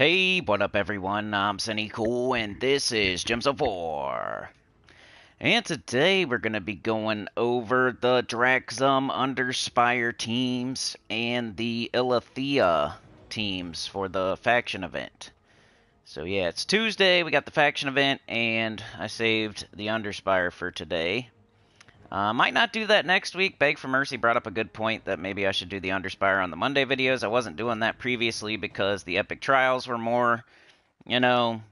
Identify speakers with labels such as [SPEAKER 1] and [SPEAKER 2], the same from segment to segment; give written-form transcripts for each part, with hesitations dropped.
[SPEAKER 1] Hey, what up everyone? I'm Sinnycool and this is Gems of War. And today we're going to be going over the Dhrak-Zum uNDERSPIRE teams and the ILLITHIA teams for the faction event. So yeah, it's Tuesday, we got the faction event, and I saved the uNDERSPIRE for today. Might not do that next week. Beg for Mercy brought up a good point that maybe I should do the uNDERSPIRE on the Monday videos. I wasn't doing that previously because the epic trials were more, now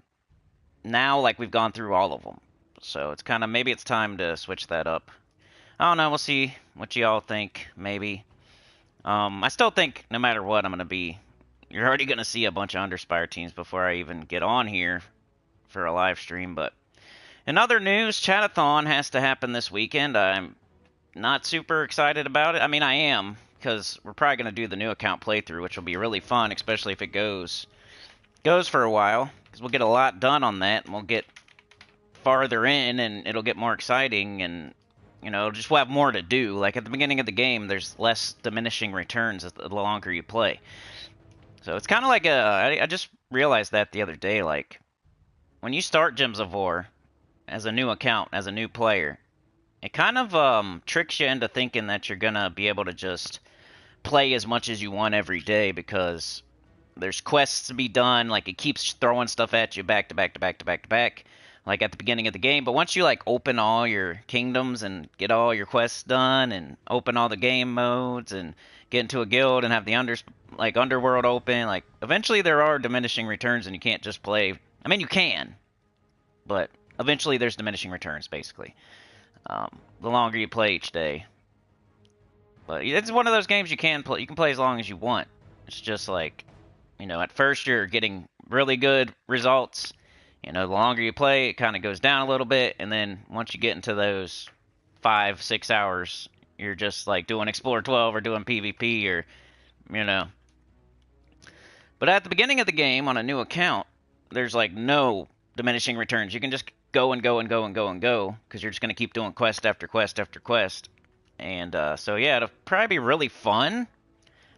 [SPEAKER 1] like we've gone through all of them. So it's kind of, maybe it's time to switch that up. I don't know, we'll see what y'all think, maybe. I still think no matter what, you're already going to see a bunch of uNDERSPIRE teams before I even get on here for a live stream, but in other news, Chatathon has to happen this weekend. I'm not super excited about it. I mean, I am, because we're probably going to do the new account playthrough, which will be really fun, especially if it goes for a while, because we'll get a lot done on that, and we'll get farther in, and it'll get more exciting, and, we'll have more to do. Like, at the beginning of the game, there's less diminishing returns the longer you play. So it's kind of like I just realized that the other day, like, when you start Gems of War as a new account, as a new player, it kind of tricks you into thinking that you're going to be able to just play as much as you want every day because there's quests to be done. Like, it keeps throwing stuff at you back to back to back to back to back, like at the beginning of the game. But once you, like, open all your kingdoms and get all your quests done and open all the game modes and get into a guild and have the underworld open, like, eventually there are diminishing returns and you can't just play. I mean, you can, but eventually there's diminishing returns, basically, the longer you play each day. But it's one of those games you can play. You can play as long as you want. It's just like, at first you're getting really good results. The longer you play, it kind of goes down a little bit, and then once you get into those 5-6 hours, you're just like doing Explore 12 or doing PvP or, But at the beginning of the game on a new account, there's like no diminishing returns. You can just go and go and go and go and go because you're just going to keep doing quest after quest after quest. And so yeah, it'll probably be really fun.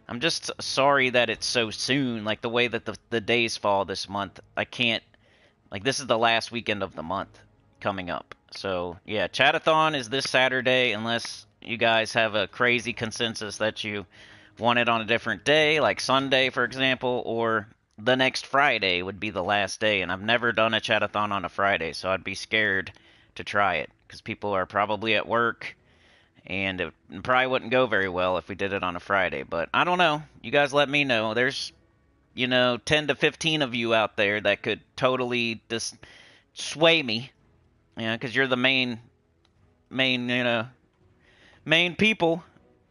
[SPEAKER 1] I'm just sorry that it's so soon, like the way that the days fall this month. I can't, like, this is the last weekend of the month coming up. So yeah, Chatathon is this Saturday, unless you guys have a crazy consensus that you want it on a different day, like Sunday, for example, or the next Friday would be the last day, and I've never done a Chatathon on a Friday, so I'd be scared to try it, because people are probably at work, and it probably wouldn't go very well if we did it on a Friday, but I don't know. You guys let me know. There's, 10 to 15 of you out there that could totally just sway me, because you're the main people.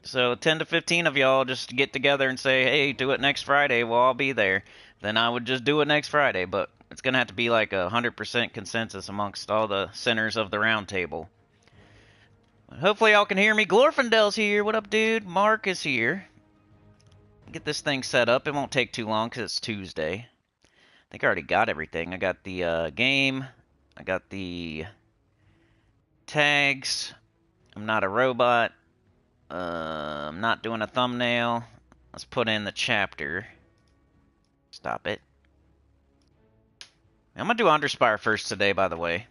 [SPEAKER 1] So 10 to 15 of y'all just get together and say, hey, do it next Friday, we'll all be there. Then I would just do it next Friday, but it's going to have to be like 100% consensus amongst all the sinners of the round table. Hopefully y'all can hear me. Glorfindel's here. What up, dude? Mark is here. Get this thing set up. It won't take too long because it's Tuesday. I think I already got everything. I got the game. I got the tags. I'm not a robot. I'm not doing a thumbnail. Let's put in the chapter. Stop it. I'm going to do uNDERSPIRE first today, by the way.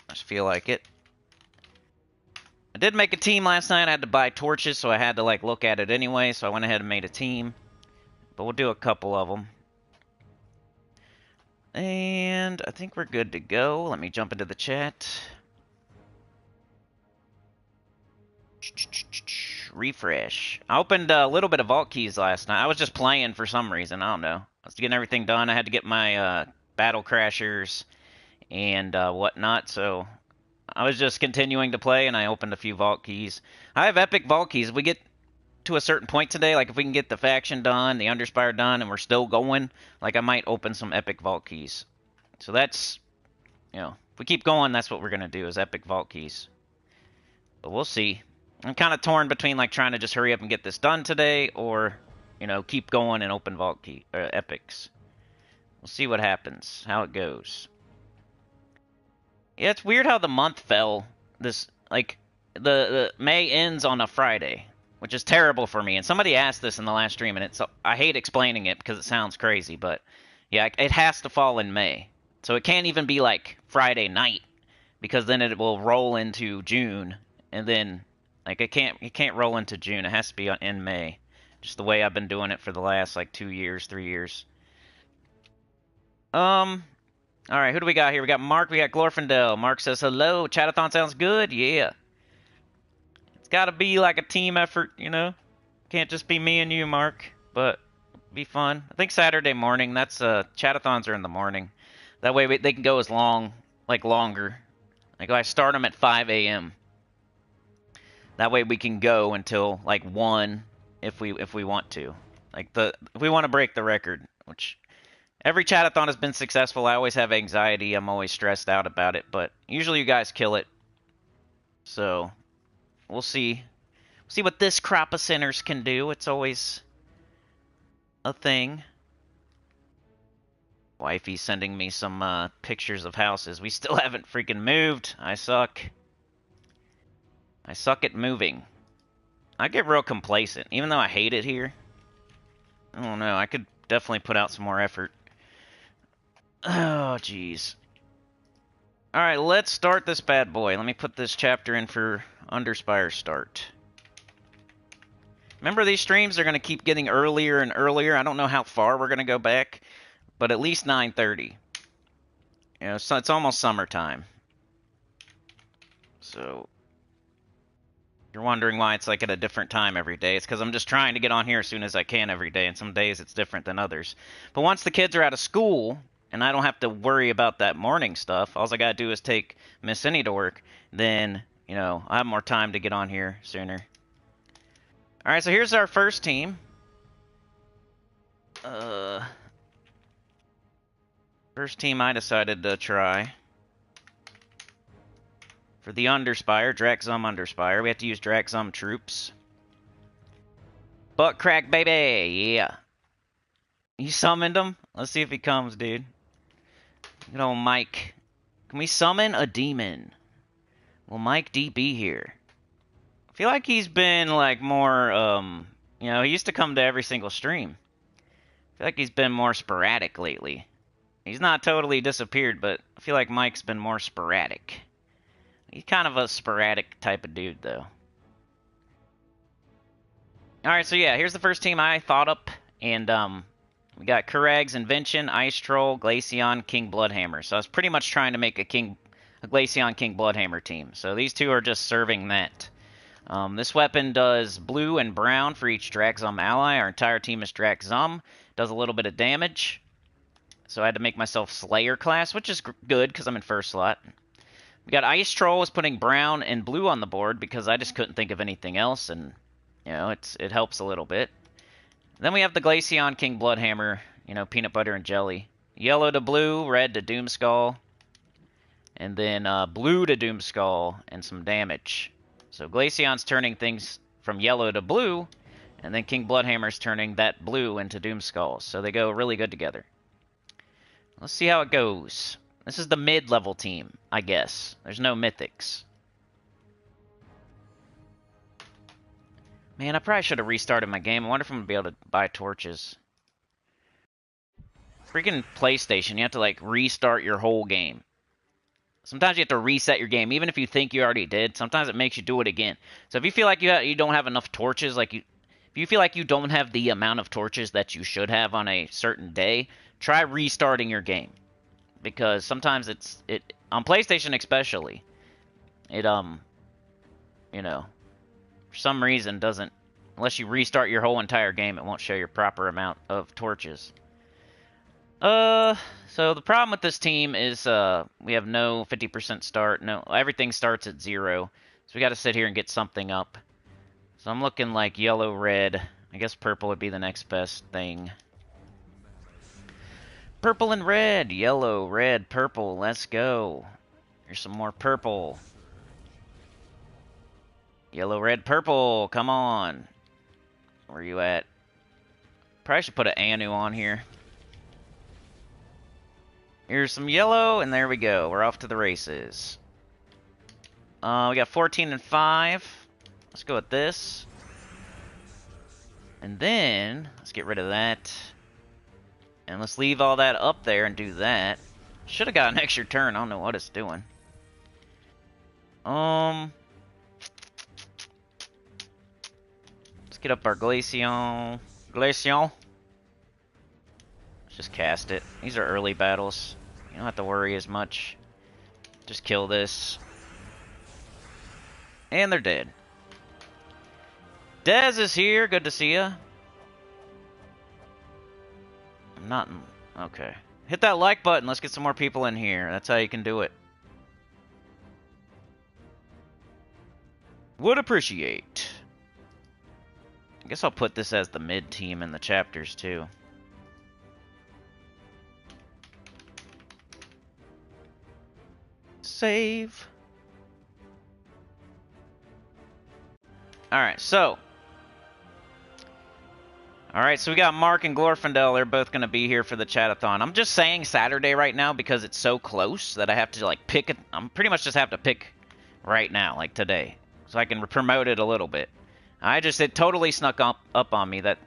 [SPEAKER 1] I just feel like it. I did make a team last night. I had to buy torches, so I had to, like, look at it anyway, so I went ahead and made a team. But we'll do a couple of them. And I think we're good to go. Let me jump into the chat. Refresh. I opened a little bit of Vault Keys last night. I was just playing for some reason. I don't know. I was getting everything done. I had to get my Battle Crashers and whatnot, so I was just continuing to play, and I opened a few Vault Keys. I have epic Vault Keys. If we get to a certain point today, like if we can get the faction done, the uNDERSPIRE done, and we're still going, like I might open some epic Vault Keys. So that's, if we keep going, that's what we're going to do, is epic Vault Keys. But we'll see. I'm kind of torn between, like, trying to just hurry up and get this done today, or, keep going and open Vault Key, epics. We'll see what happens, how it goes. Yeah, it's weird how the month fell. This, like, the May ends on a Friday. which is terrible for me. And somebody asked this in the last stream, and I hate explaining it because it sounds crazy, but yeah, it has to fall in May. So it can't even be like Friday night, because then it will roll into June, and then like it can't roll into June. It has to be in May. Just the way I've been doing it for the last like 2 years, 3 years. All right, who do we got here? We got Mark, we got Glorfindel. Mark says hello. Chatathon sounds good. Yeah. It's got to be like a team effort, you know. Can't just be me and you, Mark. But be fun. I think Saturday morning. That's chatathons are in the morning. That way they can go as long, like longer. Like I start them at 5 a.m. That way we can go until like 1 if we want to. Like if we want to break the record, which every chatathon has been successful. I always have anxiety. I'm always stressed out about it, but usually you guys kill it. So we'll see. See what this crop of sinners can do. It's always a thing. Wifey's sending me some pictures of houses. We still haven't freaking moved. I suck. I suck at moving. I get real complacent, even though I hate it here. I don't know. I could definitely put out some more effort. Oh, jeez. Alright, let's start this bad boy. Let me put this chapter in for uNDERSPIRE start. Remember, these streams are going to keep getting earlier and earlier. I don't know how far we're going to go back, but at least 9:30. You know, so it's almost summertime. So, you're wondering why it's like at a different time every day. It's because I'm just trying to get on here as soon as I can every day, and some days it's different than others. But once the kids are out of school, and I don't have to worry about that morning stuff, all I gotta do is take Miss Cinny to work, then, you know, I have more time to get on here sooner. Alright, so here's our first team. First team I decided to try. For the uNDERSPIRE, Dhrak-Zum uNDERSPIRE, we have to use Dhrak-Zum troops. Butt crack, baby! Yeah. You summoned him? Let's see if he comes, dude. Good old Mike. Can we summon a demon? Will Mike D be here? I feel like he's been, like, more, you know, he used to come to every single stream. I feel like he's been more sporadic lately. He's not totally disappeared, but I feel like Mike's been more sporadic. He's kind of a sporadic type of dude, though. Alright, so yeah, here's the first team I thought up. And, we got Kurag's Invention, Ice Troll, Glaceon, King Bloodhammer. So I was pretty much trying to make a Glaceon King Bloodhammer team. So these two are just serving that. This weapon does blue and brown for each Dhrak-Zum ally. Our entire team is Dhrak-Zum. Does a little bit of damage. So I had to make myself Slayer class, which is good because I'm in first slot. We got Ice Troll is putting brown and blue on the board because I just couldn't think of anything else, and you know it helps a little bit. Then we have the Glaceon King Bloodhammer, you know, peanut butter and jelly. Yellow to blue, red to Doomskull, and then blue to Doomskull and some damage. So Glaceon's turning things from yellow to blue, and then King Bloodhammer's turning that blue into Doomskull. So they go really good together. Let's see how it goes. This is the mid-level team, I guess. There's no mythics. Man, I probably should have restarted my game. I wonder if I'm going to be able to buy torches. Freaking PlayStation, you have to, like, restart your whole game. Sometimes you have to reset your game, even if you think you already did. Sometimes it makes you do it again. So if you feel like you don't have enough torches, if you feel like you don't have the amount of torches that you should have on a certain day, try restarting your game. Because sometimes on PlayStation especially, you know, for some reason doesn't, unless you restart your whole entire game, it won't show your proper amount of torches. So the problem with this team is, we have no 50% start, everything starts at 0, so we gotta sit here and get something up. So I'm looking like yellow, red, I guess purple would be the next best thing. Purple and red, yellow, red, purple, let's go. Here's some more purple. Yellow, red, purple, come on. Where are you at? Probably should put an Anu on here. Here's some yellow, and there we go. We're off to the races. We got 14 and 5. Let's go with this. And then, let's get rid of that. And let's leave all that up there and do that. Should have got an extra turn. I don't know what it's doing. Let's get up our Glaceon. Glaceon. Let's just cast it. These are early battles. You don't have to worry as much. Just kill this. And they're dead. Dez is here. Good to see ya. I'm not... Okay. Hit that like button. Let's get some more people in here. That's how you can do it. Would appreciate. I guess I'll put this as the mid team in the chapters too. Save. Alright, so. Alright, so we got Mark and Glorfindel. They're both going to be here for the chatathon. I'm just saying Saturday right now because it's so close that I have to like pick it. I'm pretty much just have to pick right now, like today. So I can promote it a little bit. It totally snuck up on me that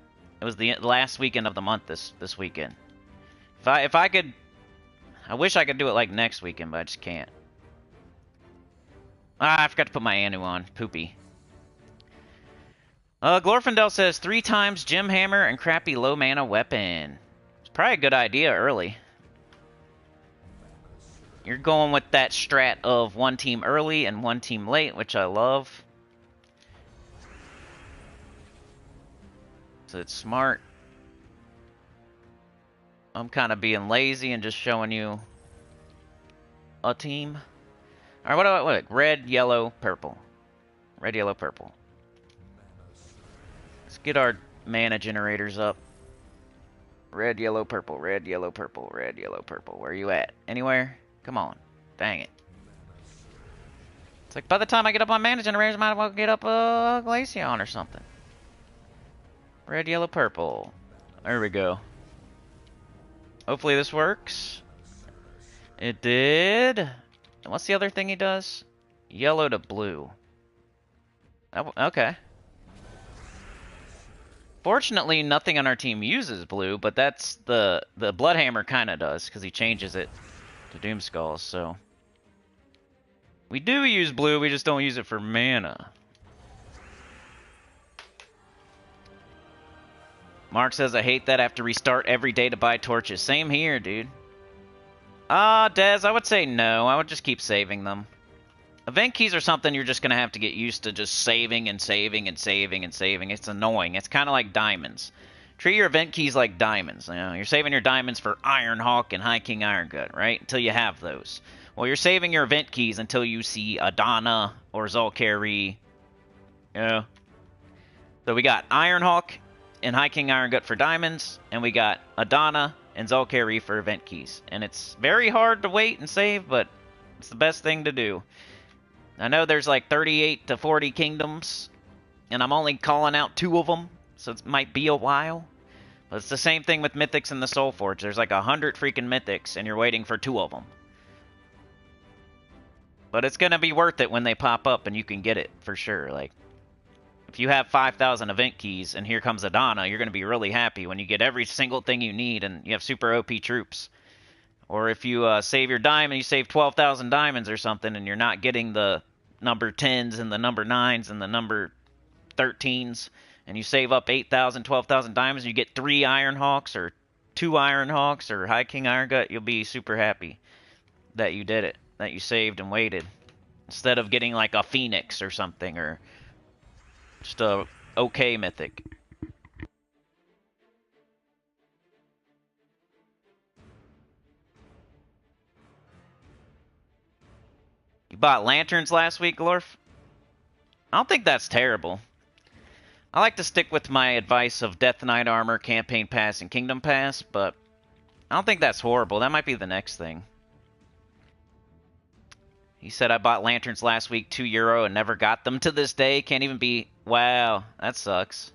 [SPEAKER 1] it was the last weekend of the month this weekend. If I could, I wish I could do it like next weekend, but I just can't. I forgot to put my Anu on. Poopy. Glorfindel says 3 times Gem Hammer and crappy low mana weapon. It's probably a good idea early. You're going with that strat of 1 team early and 1 team late, which I love. So it's smart. I'm kind of being lazy and just showing you a team. Alright, what? Red, yellow, purple. Red, yellow, purple. Let's get our mana generators up. Red, yellow, purple, red, yellow, purple, red, yellow, purple. Where are you at? Anywhere? Come on. Dang it. It's like by the time I get up on mana generators, I might as well get up a Glaceon or something. Red, yellow, purple. There we go. Hopefully this works. It did. And what's the other thing he does? Yellow to blue. Okay. Fortunately, nothing on our team uses blue, but that's the Bloodhammer kind of does, because he changes it to Doomskulls, so... We do use blue, we just don't use it for mana. Mark says, I hate that I have to restart every day to buy torches. Same here, dude. Dez, I would say no. I would just keep saving them. Event keys are something you're just going to have to get used to just saving and saving and saving and saving. It's annoying. It's kind of like diamonds. Treat your event keys like diamonds. You know, you're saving your diamonds for Ironhawk and High King Irongut, right? Until you have those. Well, you're saving your event keys until you see Adana or Zul'Kari. You know? So we got Ironhawk and High King Irongut for diamonds, and we got Adana and Zul'Kari for event keys. And it's very hard to wait and save, but it's the best thing to do. I know there's like 38 to 40 kingdoms, and I'm only calling out 2 of them, so it might be a while. But it's the same thing with Mythics in the Soul Forge. There's like 100 freaking Mythics, and you're waiting for 2 of them. But it's going to be worth it when they pop up, and you can get it for sure. Like, if you have 5,000 event keys, and here comes Adana, you're going to be really happy when you get every single thing you need, and you have super OP troops. Or if you save your diamond, you save 12,000 diamonds or something, and you're not getting the number 10s and the number 9s and the number 13s, and you save up 8,000, 12,000 diamonds, and you get 3 Ironhawks or 2 Ironhawks or High King Irongut, you'll be super happy that you did it, that you saved and waited, instead of getting like a Phoenix or something, or just a okay mythic. You bought lanterns last week, Glorf? I don't think that's terrible. I like to stick with my advice of Death Knight Armor, Campaign Pass, and Kingdom Pass, but I don't think that's horrible. That might be the next thing. He said, I bought lanterns last week, €2, and never got them to this day. Can't even be... Wow, that sucks.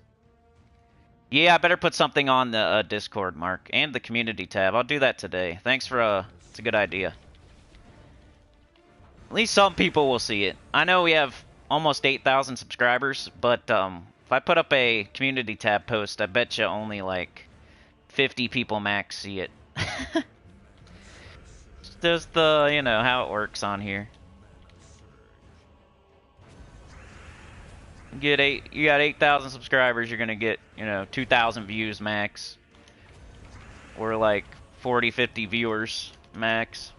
[SPEAKER 1] Yeah, I better put something on the Discord, Mark, and the community tab. I'll do that today. Thanks for... it's a good idea. At least some people will see it. I know we have almost 8,000 subscribers, but If I put up a community tab post, I bet you only like 50 people max see it. Just the, you know, how it works on here. You got 8,000 subscribers, you're gonna get, you know, 2,000 views max. Or like 40, 50 viewers max.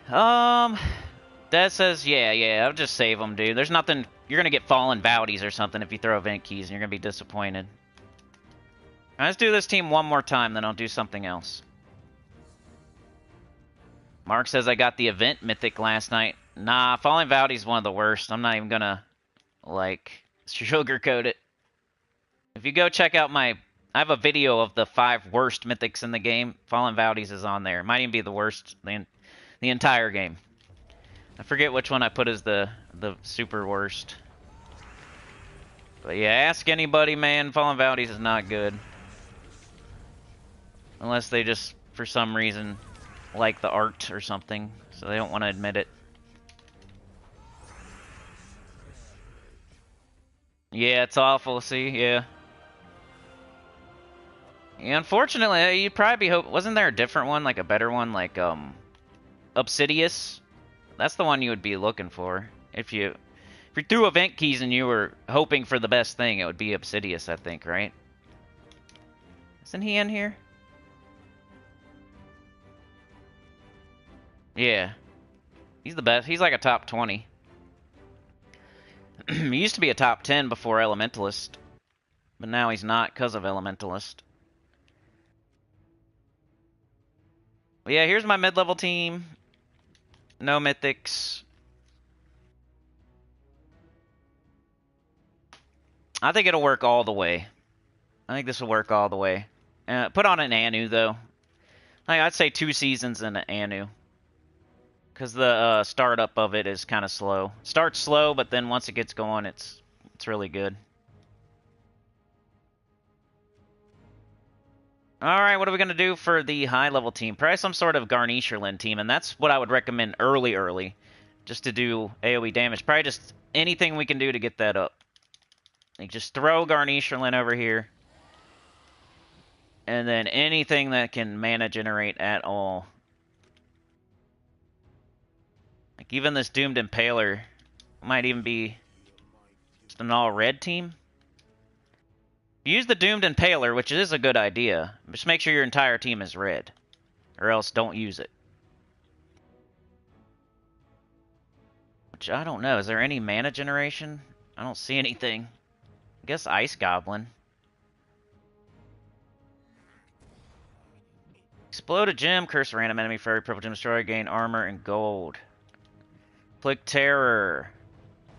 [SPEAKER 1] That says, yeah, I'll just save them, dude. There's nothing, you're gonna get fallen bounties or something if you throw event keys, and you're gonna be disappointed. Let's do this team one more time, then I'll do something else. Mark says I got the event mythic last night. Nah, fallen bounty's one of the worst. I'm not even gonna, like, sugarcoat it. If you go check out I have a video of the 5 worst mythics in the game. Fallen Bounties is on there. It might even be the worst the entire game. I forget which one I put as the super worst. But yeah, ask anybody, man. Fallen Bounties is not good. Unless they just, for some reason, like the art or something. So they don't want to admit it. Yeah, it's awful. See, yeah. Yeah, unfortunately, you'd probably be wasn't there a different one, like a better one, like Obsidious? That's the one you would be looking for. If you threw event keys and you were hoping for the best thing, it would be Obsidious, I think, right? Isn't he in here? Yeah. He's the best. He's like a top 20. He used to be a top 10 before Elementalist. But now he's not because of Elementalist. But yeah, here's my mid-level team. No mythics. I think it'll work all the way. I think this will work all the way. Put on an Anu, though. I'd say 2 seasons in an Anu. Because the startup of it is kind of slow. Starts slow, but then once it gets going, it's really good. Alright, what are we going to do for the high-level team? Probably some sort of Garnisherland team, and that's what I would recommend early. Just to do AoE damage. Probably just anything we can do to get that up. Like, just throw Garnisherland over here. And then anything that can mana generate at all. Like, even this Doomed Impaler might even be just an all-red team. Use the Doomed Impaler, which is a good idea. Just make sure your entire team is red. Or else don't use it. Which, I don't know. Is there any mana generation? I don't see anything. I guess Ice Goblin. Explode a gem. Curse a random enemy. Fairy purple gem destroyer. Gain armor and gold. Click Terror.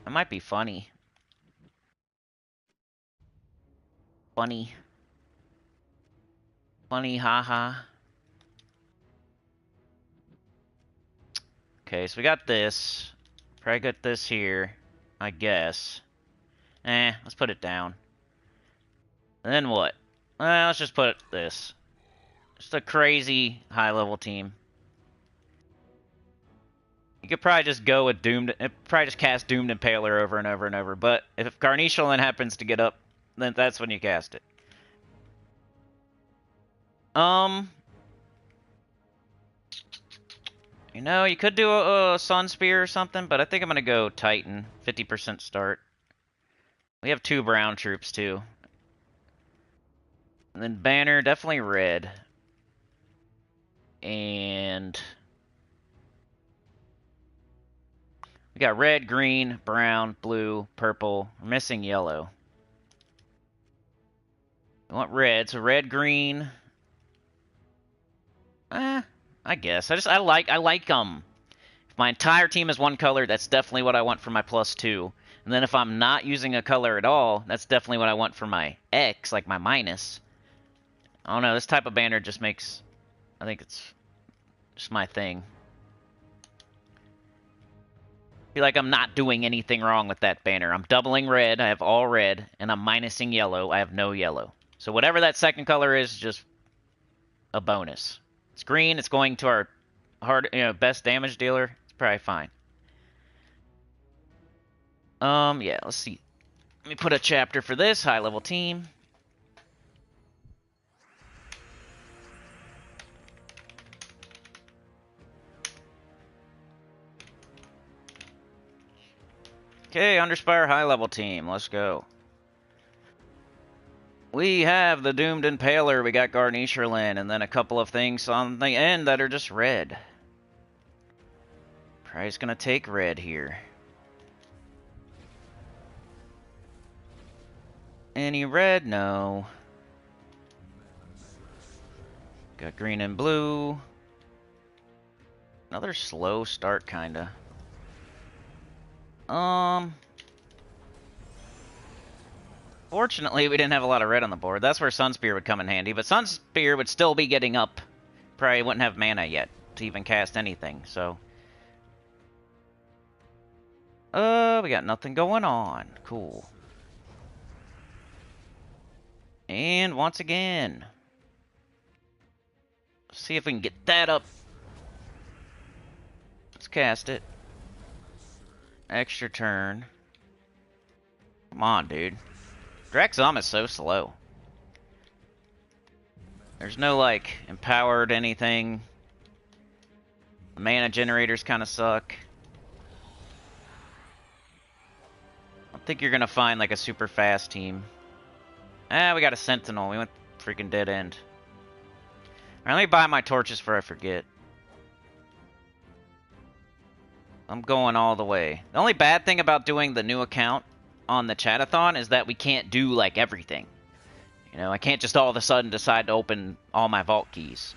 [SPEAKER 1] That might be funny. Funny, haha. Okay, so we got this. Probably got this here, I guess. Let's put it down. And then what? Let's just put this. Just a crazy high-level team. You could probably just go with probably just cast Doomed Impaler over and over and over. But if Garnisherland happens to get up, then that's when you cast it. You know, you could do a Sun Spear or something, but I think I'm going to go Titan. 50% start. We have 2 brown troops, too. And then Banner, definitely red. And we got red, green, brown, blue, purple. We're missing yellow. I want red, so red, green. I guess. I like if my entire team is one color, that's definitely what I want for my +2. And then if I'm not using a color at all, that's definitely what I want for my X, like my minus. I don't know, this type of banner just makes, I think it's just my thing. I feel like I'm not doing anything wrong with that banner. I'm doubling red, I have all red, and I'm minusing yellow, I have no yellow. So whatever that second color is just a bonus. It's green, it's going to our best damage dealer. It's probably fine. Yeah, let's see. Let me put a chapter for this high-level team. Okay, uNDERSPIRE high-level team. Let's go. We have the Doomed Impaler, we got Garnisherland, and then a couple of things on the end that are just red. Probably gonna take red here. Any red? No. Got green and blue. Another slow start, kinda. Fortunately, we didn't have a lot of red on the board. That's where Sunspear would come in handy, but Sunspear would still be getting up. Probably wouldn't have mana yet to even cast anything, so... we got nothing going on. Cool. And once again... see if we can get that up. Let's cast it. Extra turn. Come on, dude. Dhrak-Zum is so slow. There's no, like, empowered anything. The mana generators kind of suck. I don't think you're going to find, like, a super fast team. We got a Sentinel. We went freaking dead end. Alright, let me buy my torches before I forget. I'm going all the way. The only bad thing about doing the new account on the chatathon is that we can't do, like, everything. You know, I can't just all of a sudden decide to open all my vault keys.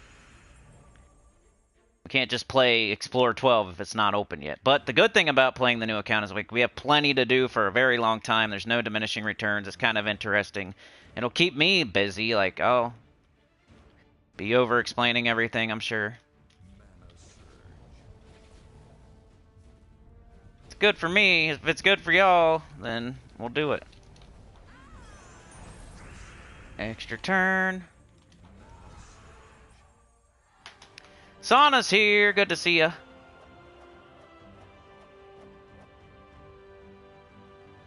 [SPEAKER 1] We can't just play Explorer 12 if it's not open yet. But the good thing about playing the new account is we have plenty to do for a very long time. There's no diminishing returns. It's kind of interesting. It'll keep me busy, like, I'll be over-explaining everything, I'm sure. Good for me. If it's good for y'all, then we'll do it. Extra turn. Sauna's here. Good to see ya.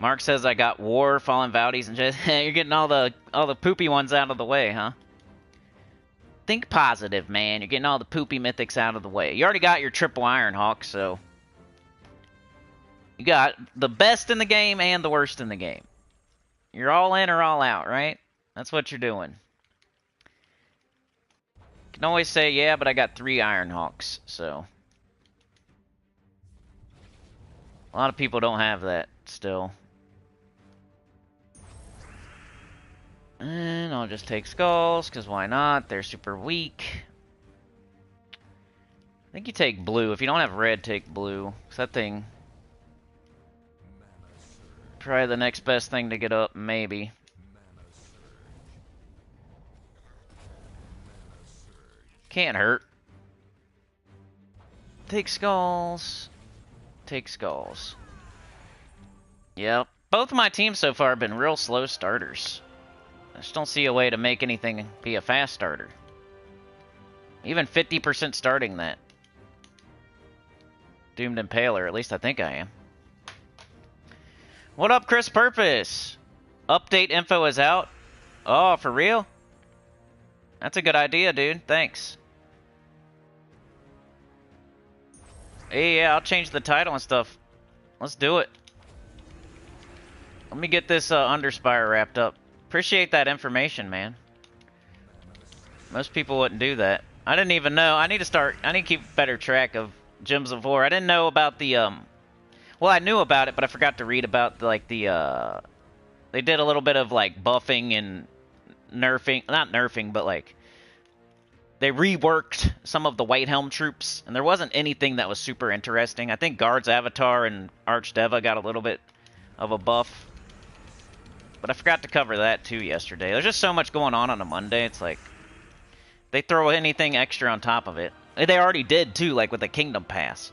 [SPEAKER 1] Mark says I got War, Fallen Vowdies, and just you're getting all the poopy ones out of the way, huh? Think positive, man. You're getting all the poopy mythics out of the way. You already got your triple Ironhawk, so you got the best in the game and the worst in the game. You're all in or all out, right? That's what you're doing. You can always say, yeah, but I got 3 Ironhawks, so. A lot of people don't have that still. And I'll just take Skulls, because why not? They're super weak. I think you take blue. If you don't have red, take blue. Because that thing... probably the next best thing to get up, maybe. Can't hurt. Take Skulls. Take Skulls. Yep. Both of my teams so far have been real slow starters. I just don't see a way to make anything be a fast starter. Even 50% starting that. Doomed Impaler, at least I think I am. What up, Chris Purpose? Update info is out. Oh, for real? That's a good idea, dude. Thanks. Hey, yeah, I'll change the title and stuff. Let's do it. Let me get this uNDERSPIRE wrapped up. Appreciate that information, man. Most people wouldn't do that. I didn't even know. I need to keep better track of Gems of War. I didn't know about the, well, I knew about it, but I forgot to read about, like, the, they did a little bit of, like, buffing and nerfing. Not nerfing, but, like, they reworked some of the White Helm troops, and there wasn't anything that was super interesting. I think Guard's Avatar and Archdeva got a little bit of a buff. But I forgot to cover that, too, yesterday. There's just so much going on a Monday. It's like, they throw anything extra on top of it. They already did, too, like with the Kingdom Pass.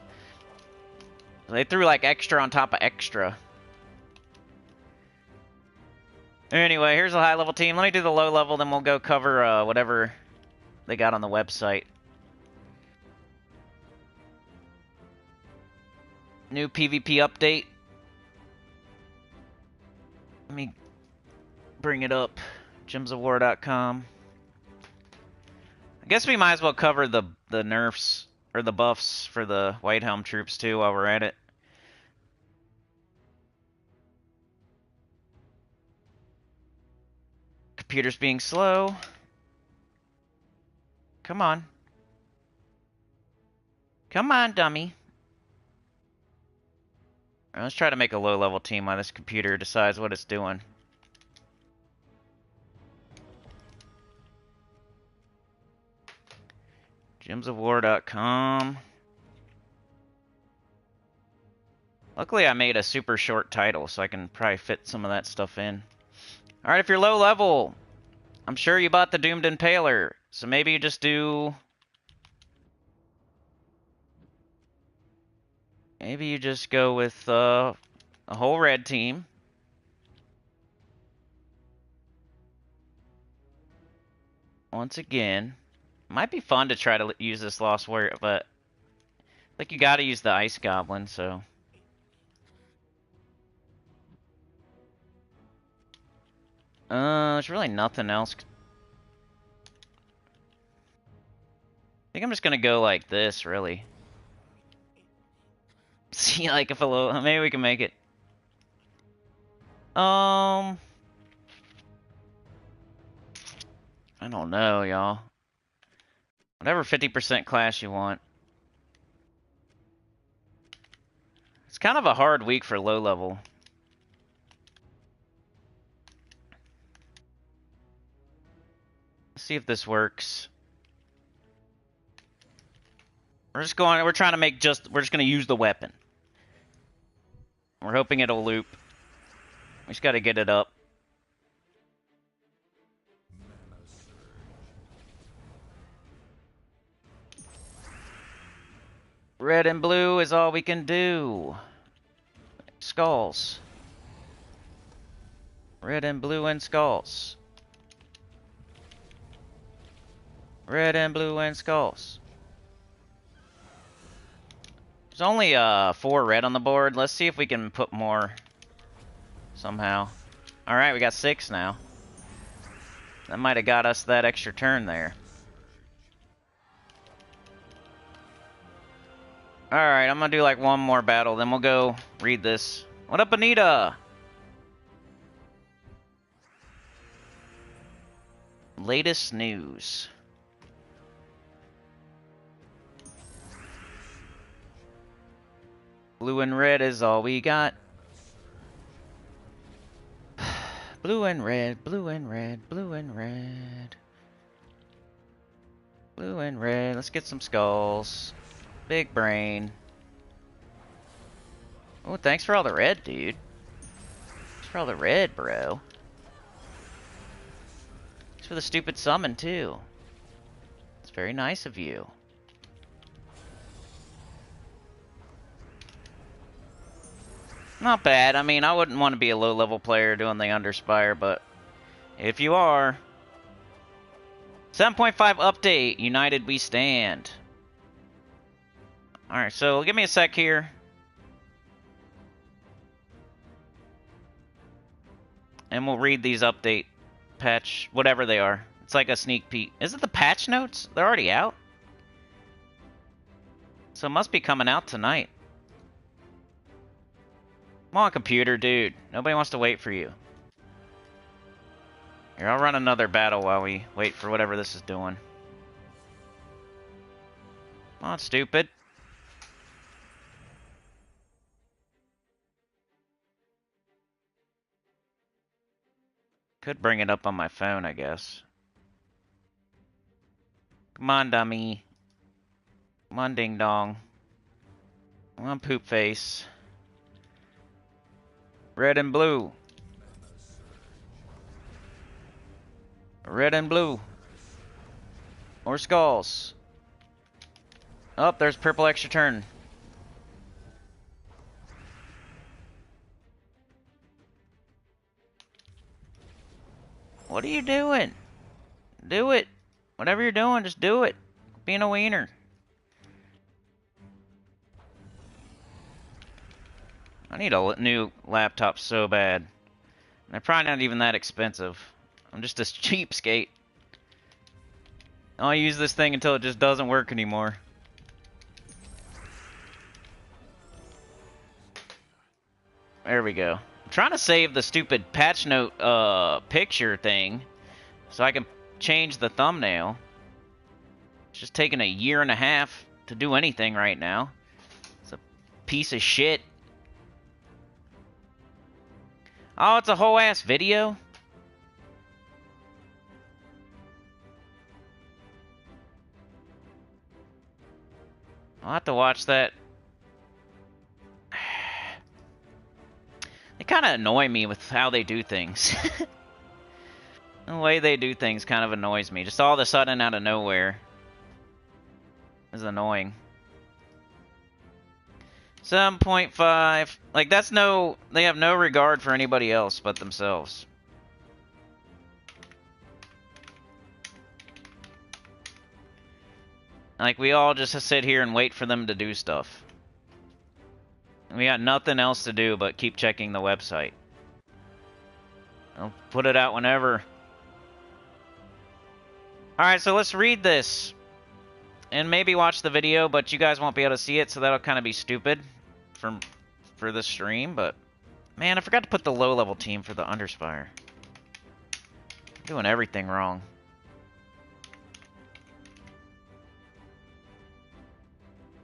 [SPEAKER 1] They threw, like, extra on top of extra. Anyway, here's a high-level team. Let me do the low-level, then we'll go cover whatever they got on the website. New PvP update. Let me bring it up. gemsofwar.com. I guess we might as well cover the nerfs or the buffs for the White Helm troops too while we're at it. Computer's being slow. Come on. Come on, dummy. Right, let's try to make a low-level team while this computer decides what it's doing. gemsofwar.com. Luckily, I made a super short title, so I can probably fit some of that stuff in. Alright, if you're low level, I'm sure you bought the Doomed Impaler, so maybe you just do... Maybe you just go with a whole red team. Once again, might be fun to try to use this Lost Warrior, but like you gotta use the Ice Goblin, so... There's really nothing else. I think I'm just gonna go like this, really. See, like, if a little... Maybe we can make it. I don't know, y'all. Whatever 50% class you want. It's kind of a hard week for low level. Let's see if this works. We're trying to make we're just gonna use the weapon. We're hoping it'll loop. We just gotta get it up. Red and blue is all we can do. Skulls. Red and blue and skulls. Red and blue and skulls. There's only 4 red on the board. Let's see if we can put more somehow. Alright, we got 6 now. That might have got us that extra turn there. Alright, I'm gonna do like one more battle, then we'll go read this. What up, Anita? Latest news. Blue and red is all we got. Blue and red, blue and red, blue and red. Blue and red. Let's get some skulls. Big brain. Oh, thanks for all the red, dude. Thanks for all the red, bro. Thanks for the stupid summon, too. It's very nice of you. Not bad. I mean, I wouldn't want to be a low-level player doing the uNDERSPIRE, but if you are... 7.5 update. United we stand. Alright, so give me a sec here. And we'll read these update patch, whatever they are. It's like a sneak peek. Is it the patch notes? They're already out? So it must be coming out tonight. Come on, computer, dude. Nobody wants to wait for you. Here, I'll run another battle while we wait for whatever this is doing. Come on, stupid. Could bring it up on my phone, I guess. Come on, dummy. Come on, ding dong. Come on, poop face. Red and blue. Red and blue. More skulls. Oh, there's purple extra turn. What are you doing? Do it. Whatever you're doing, just do it. Being a wiener. I need a new laptop so bad. They're probably not even that expensive. I'm just a cheapskate. I'll use this thing until it just doesn't work anymore. There we go. I'm trying to save the stupid patch note picture thing so I can change the thumbnail. It's just taking 1.5 years to do anything right now. It's a piece of shit. Oh, it's a whole ass video? I'll have to watch that. They kind of annoy me with how they do things. The way they do things kind of annoys me. Just all of a sudden out of nowhere. Is annoying. 7.5. Like, that's no... They have no regard for anybody else but themselves. Like, we all just sit here and wait for them to do stuff. We got nothing else to do but keep checking the website. I'll put it out whenever. Alright, so let's read this. And maybe watch the video, but you guys won't be able to see it, so that'll kind of be stupid for the stream. But, man, I forgot to put the low-level team for the uNDERSPIRE. I'm doing everything wrong.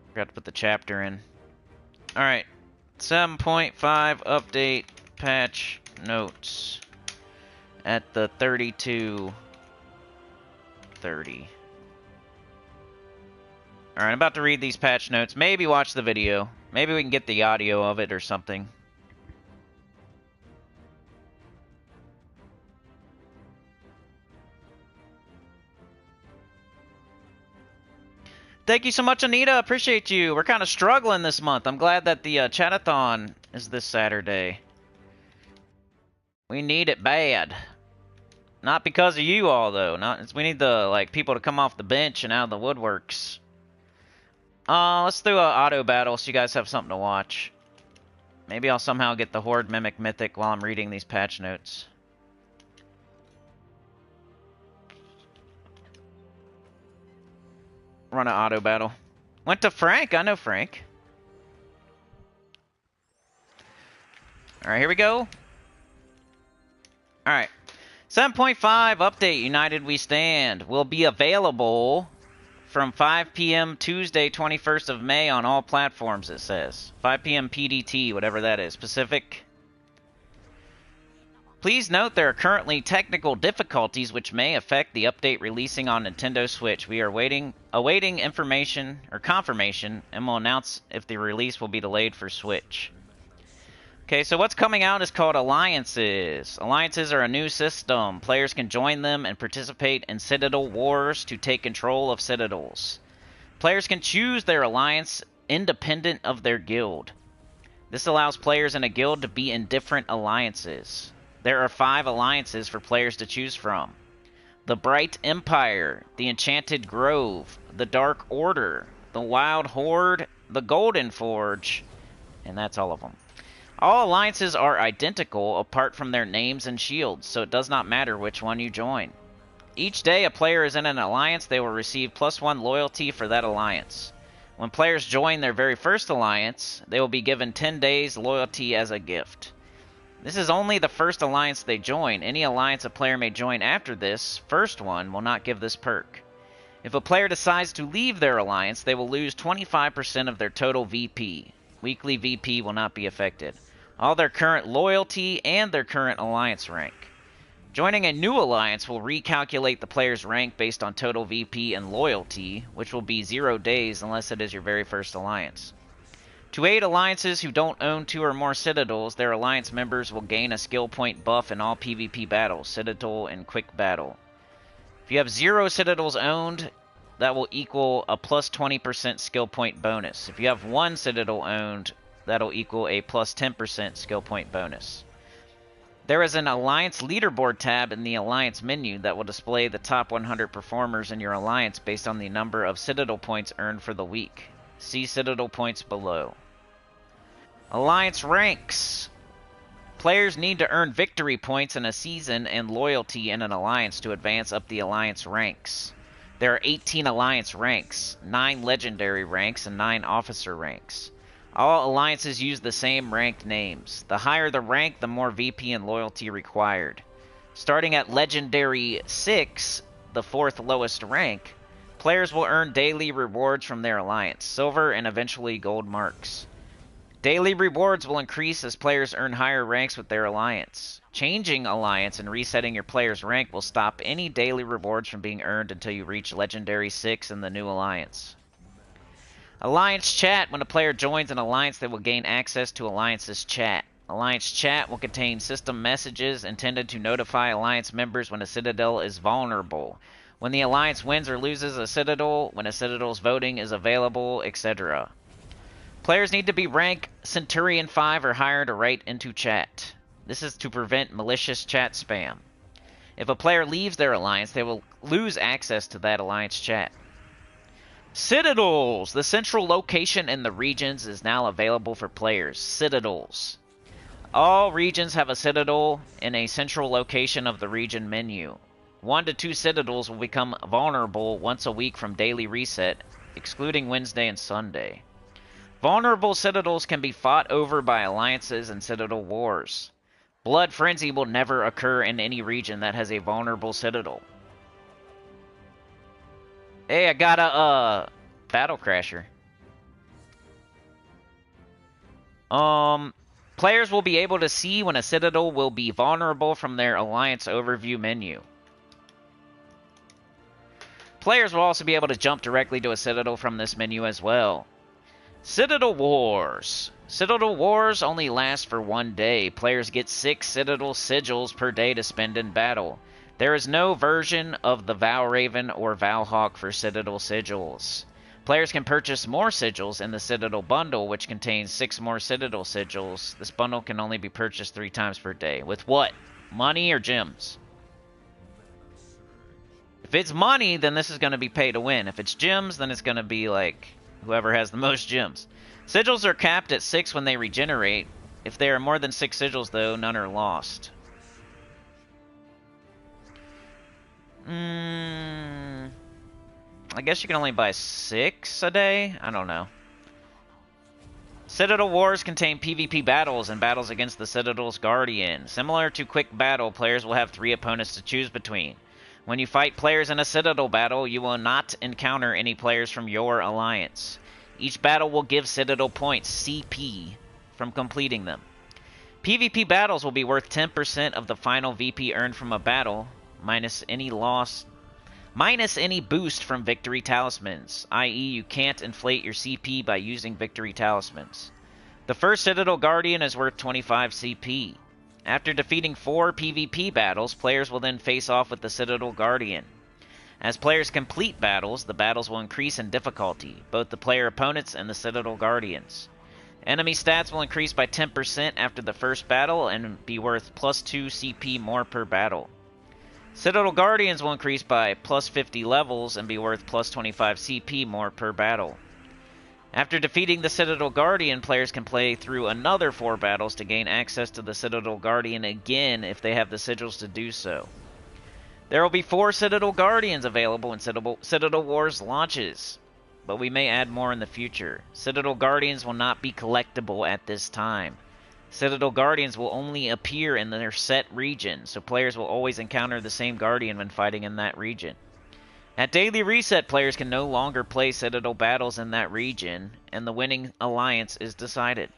[SPEAKER 1] Forgot to put the chapter in. Alright. 7.5 update patch notes at the 32:30. Alright, I'm about to read these patch notes. Maybe watch the video. Maybe we can get the audio of it or something. Thank you so much, Anita. Appreciate you. We're kind of struggling this month. I'm glad that the chatathon is this Saturday. We need it bad. Not because of you all, though. We need the people to come off the bench and out of the woodworks. Let's do an auto battle so you guys have something to watch. Maybe I'll somehow get the Horde Mimic Mythic while I'm reading these patch notes. Run an auto battle. Went to Frank. I know Frank. Alright, here we go. Alright. 7.5 update. United We Stand will be available from 5 p.m. Tuesday, 21st of May on all platforms, it says. 5 p.m. PDT, whatever that is. Pacific. Please note there are currently technical difficulties which may affect the update releasing on Nintendo Switch. We are awaiting information or confirmation and will announce if the release will be delayed for Switch. Okay, so what's coming out is called Alliances. Alliances are a new system. Players can join them and participate in Citadel Wars to take control of citadels. Players can choose their alliance independent of their guild. This allows players in a guild to be in different alliances. There are 5 alliances for players to choose from. The Bright Empire, the Enchanted Grove, the Dark Order, the Wild Horde, the Golden Forge, and that's all of them. All alliances are identical apart from their names and shields, so it does not matter which one you join. Each day a player is in an alliance, they will receive +1 loyalty for that alliance. When players join their very first alliance, they will be given 10 days loyalty as a gift. This is only the first alliance they join. Any alliance a player may join after this first one will not give this perk. If a player decides to leave their alliance, they will lose 25% of their total VP. Weekly VP will not be affected. All their current loyalty and their current alliance rank. Joining a new alliance will recalculate the player's rank based on total VP and loyalty, which will be 0 days unless it is your very first alliance. To aid alliances who don't own 2 or more citadels, their alliance members will gain a skill point buff in all PvP battles, citadel and quick battle. If you have 0 citadels owned, that will equal a +20% skill point bonus. If you have 1 citadel owned, that'll equal a +10% skill point bonus. There is an Alliance Leaderboard tab in the Alliance menu that will display the top 100 performers in your alliance based on the number of Citadel points earned for the week. See Citadel points below. Alliance ranks. Players need to earn victory points in a season and loyalty in an alliance to advance up the alliance ranks. There are 18 alliance ranks, 9 legendary ranks, and 9 officer ranks. All alliances use the same ranked names. The higher the rank, the more VP and loyalty required. Starting at Legendary 6, the 4th lowest rank, players will earn daily rewards from their alliance, silver and eventually gold marks. Daily rewards will increase as players earn higher ranks with their alliance. Changing alliance and resetting your player's rank will stop any daily rewards from being earned until you reach Legendary 6 in the new alliance. Alliance chat. When a player joins an alliance, they will gain access to Alliance's chat. Alliance chat will contain system messages intended to notify Alliance members when a citadel is vulnerable, when the Alliance wins or loses a citadel, when a citadel's voting is available, etc. Players need to be rank Centurion 5 or higher to write into chat. This is to prevent malicious chat spam. If a player leaves their alliance, they will lose access to that alliance chat. Citadels! The central location in the regions is now available for players. Citadels. All regions have a citadel in a central location of the region menu. 1 to 2 citadels will become vulnerable once a week from daily reset, excluding Wednesday and Sunday. Vulnerable citadels can be fought over by alliances in citadel wars. Blood frenzy will never occur in any region that has a vulnerable citadel. Hey, I got a battle crasher. Players will be able to see when a citadel will be vulnerable from their alliance overview menu. Players will also be able to jump directly to a citadel from this menu as well. Citadel Wars. Citadel Wars only last for 1 day. Players get 6 Citadel Sigils per day to spend in battle. There is no version of the Valraven or Valhawk for Citadel Sigils. Players can purchase more Sigils in the Citadel Bundle, which contains 6 more Citadel Sigils. This bundle can only be purchased 3 times per day. With what? Money or gems? If it's money, then this is going to be pay to win. If it's gems, then it's going to be like whoever has the most gems. Sigils are capped at 6 when they regenerate. If there are more than 6 sigils, though, none are lost. I guess you can only buy 6 a day? I don't know. Citadel Wars contain PvP battles and battles against the Citadel's Guardian. Similar to Quick Battle, players will have 3 opponents to choose between. When you fight players in a Citadel battle, you will not encounter any players from your alliance. Each battle will give Citadel points, CP, from completing them. PvP battles will be worth 10% of the final VP earned from a battle, minus any boost from victory talismans, i.e. you can't inflate your CP by using victory talismans. The first Citadel Guardian is worth 25 CP. After defeating 4 PvP battles, players will then face off with the Citadel Guardian. As players complete battles, the battles will increase in difficulty, both the player opponents and the Citadel Guardians. Enemy stats will increase by 10% after the first battle and be worth plus 2 CP more per battle. Citadel Guardians will increase by plus 50 levels and be worth plus 25 CP more per battle. After defeating the Citadel Guardian, players can play through another 4 battles to gain access to the Citadel Guardian again if they have the sigils to do so. There will be 4 Citadel Guardians available in Citadel Wars launches, but we may add more in the future. Citadel Guardians will not be collectible at this time. Citadel Guardians will only appear in their set region, so players will always encounter the same Guardian when fighting in that region. At Daily Reset, players can no longer play Citadel battles in that region, and the winning alliance is decided.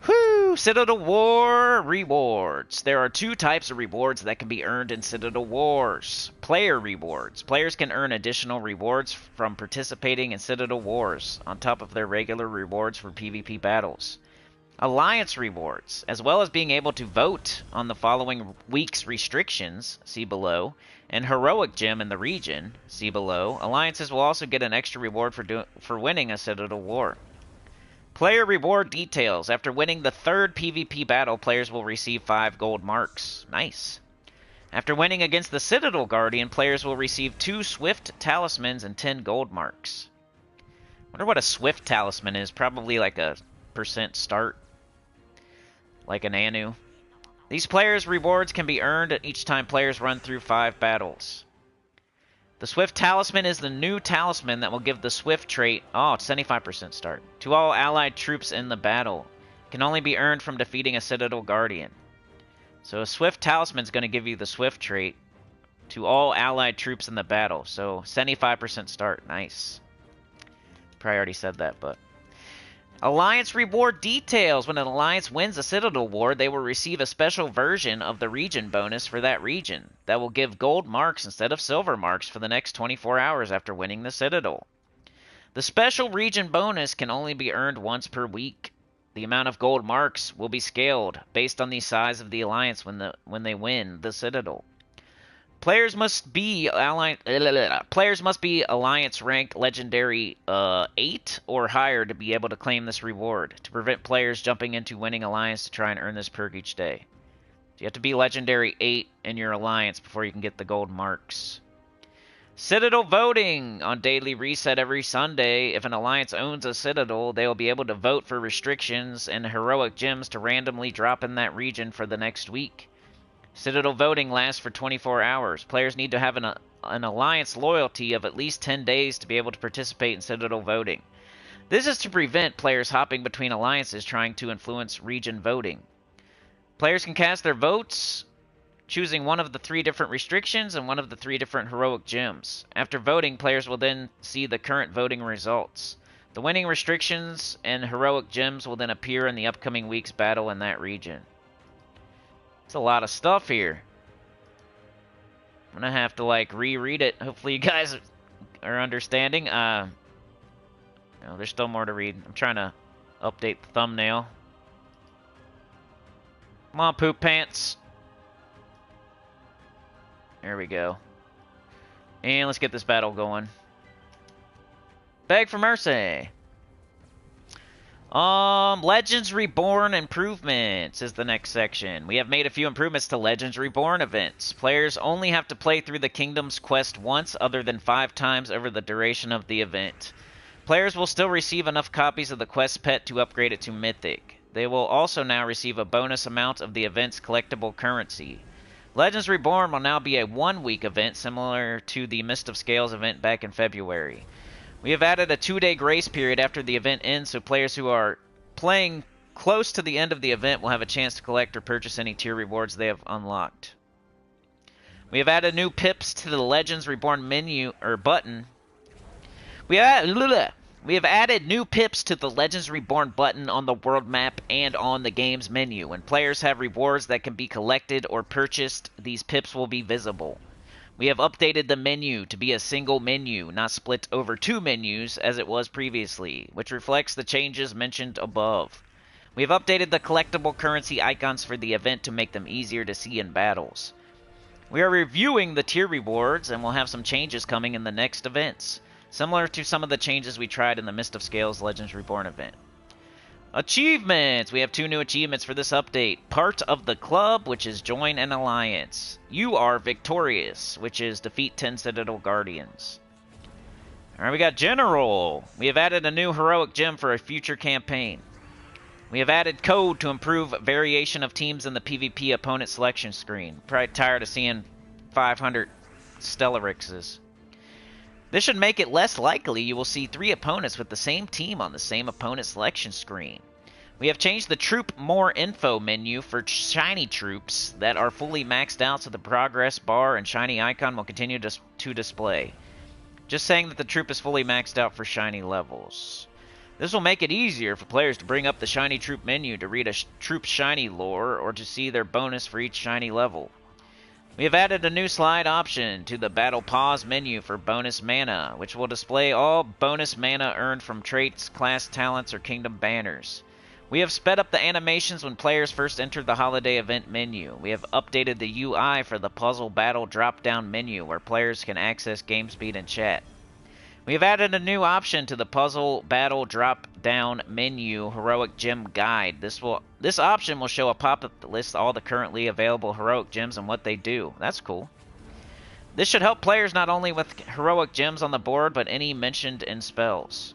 [SPEAKER 1] Whew! Citadel War rewards. There are 2 types of rewards that can be earned in Citadel Wars. Player rewards. Players can earn additional rewards from participating in Citadel Wars, on top of their regular rewards for PvP battles. Alliance rewards. As well as being able to vote on the following week's restrictions, see below, and heroic gem in the region, see below, alliances will also get an extra reward for winning a Citadel War. Player reward details. After winning the 3rd PvP battle, players will receive 5 gold marks. Nice. After winning against the Citadel Guardian, players will receive 2 Swift Talismans and 10 gold marks. I wonder what a Swift Talisman is. Probably like a % start. like an Anu. These players' rewards can be earned each time players run through 5 battles. The Swift Talisman is the new talisman that will give the Swift trait, oh, 75% start, to all allied troops in the battle. It can only be earned from defeating a Citadel Guardian. So a Swift Talisman is going to give you the Swift trait to all allied troops in the battle. So 75% start, nice. Probably already said that, but... Alliance reward details. When an alliance wins a Citadel war, they will receive a special version of the region bonus for that region that will give gold marks instead of silver marks for the next 24 hours after winning the Citadel. The special region bonus can only be earned once per week. The amount of gold marks will be scaled based on the size of the alliance when they win the Citadel. Players must be alliance rank legendary 8 or higher to be able to claim this reward, to prevent players jumping into winning alliance to try and earn this perk each day. So you have to be legendary 8 in your alliance before you can get the gold marks. Citadel voting on daily reset every Sunday. If an alliance owns a Citadel, they will be able to vote for restrictions and heroic gems to randomly drop in that region for the next week. Citadel voting lasts for 24 hours. Players need to have an alliance loyalty of at least 10 days to be able to participate in Citadel voting. This is to prevent players hopping between alliances trying to influence region voting. Players can cast their votes, choosing one of the 3 different restrictions and one of the 3 different heroic gems. After voting, players will then see the current voting results. The winning restrictions and heroic gems will then appear in the upcoming week's battle in that region. It's a lot of stuff here. I'm gonna have to like reread it. Hopefully you guys are understanding. No, there's still more to read. I'm trying to update the thumbnail. Come on, poop pants. There we go. And let's get this battle going. Beg for mercy. Legends Reborn improvements is the next section. We have made a few improvements to Legends Reborn events. Players only have to play through the Kingdom's quest once other than 5 times over the duration of the event. Players will still receive enough copies of the quest pet to upgrade it to Mythic. They will also now receive a bonus amount of the event's collectible currency. Legends Reborn will now be a 1-week event similar to the Mist of Scales event back in February. We have added a 2-day grace period after the event ends, so players who are playing close to the end of the event will have a chance to collect or purchase any tier rewards they have unlocked. We have added new pips to the Legends Reborn menu or button. We have added new pips to the Legends Reborn button on the world map and on the game's menu. When players have rewards that can be collected or purchased, these pips will be visible. We have updated the menu to be a single menu, not split over 2 menus as it was previously, which reflects the changes mentioned above. We have updated the collectible currency icons for the event to make them easier to see in battles. We are reviewing the tier rewards and will have some changes coming in the next events, similar to some of the changes we tried in the Mist of Scales Legends Reborn event. Achievements! We have 2 new achievements for this update. Part of the Club, which is Join an Alliance. You are Victorious, which is Defeat 10 Citadel Guardians. Alright, we got General. We have added a new heroic gem for a future campaign. We have added code to improve variation of teams in the PvP opponent selection screen. Probably tired of seeing 500 Stellarixes. This should make it less likely you will see 3 opponents with the same team on the same opponent selection screen. We have changed the Troop More Info menu for shiny troops that are fully maxed out, so the progress bar and shiny icon will continue to display. Just saying that the troop is fully maxed out for shiny levels. This will make it easier for players to bring up the shiny troop menu to read a troop's shiny lore or to see their bonus for each shiny level. We have added a new slide option to the Battle Pause menu for bonus mana, which will display all bonus mana earned from traits, class talents, or kingdom banners. We have sped up the animations when players first enter the holiday event menu. We have updated the UI for the Puzzle Battle drop-down menu, where players can access game speed and chat. We have added a new option to the Puzzle Battle drop-down menu, Heroic Gem Guide. This option will show a pop-up that lists all the currently available heroic gems and what they do. That's cool. This should help players not only with heroic gems on the board, but any mentioned in spells.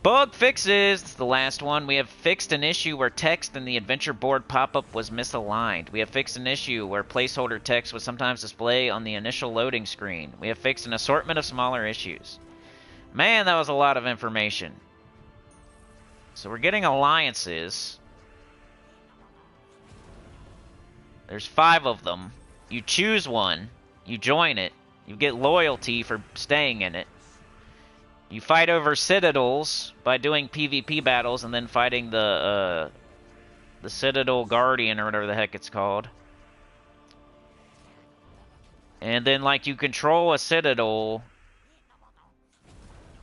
[SPEAKER 1] Bug fixes! It's the last one. We have fixed an issue where text in the adventure board pop-up was misaligned. We have fixed an issue where placeholder text was sometimes displayed on the initial loading screen. We have fixed an assortment of smaller issues. Man, that was a lot of information. So we're getting alliances. There's 5 of them. You choose one. You join it. You get loyalty for staying in it. You fight over citadels by doing PvP battles and then fighting the Citadel Guardian or whatever the heck it's called. And then, like, you control a citadel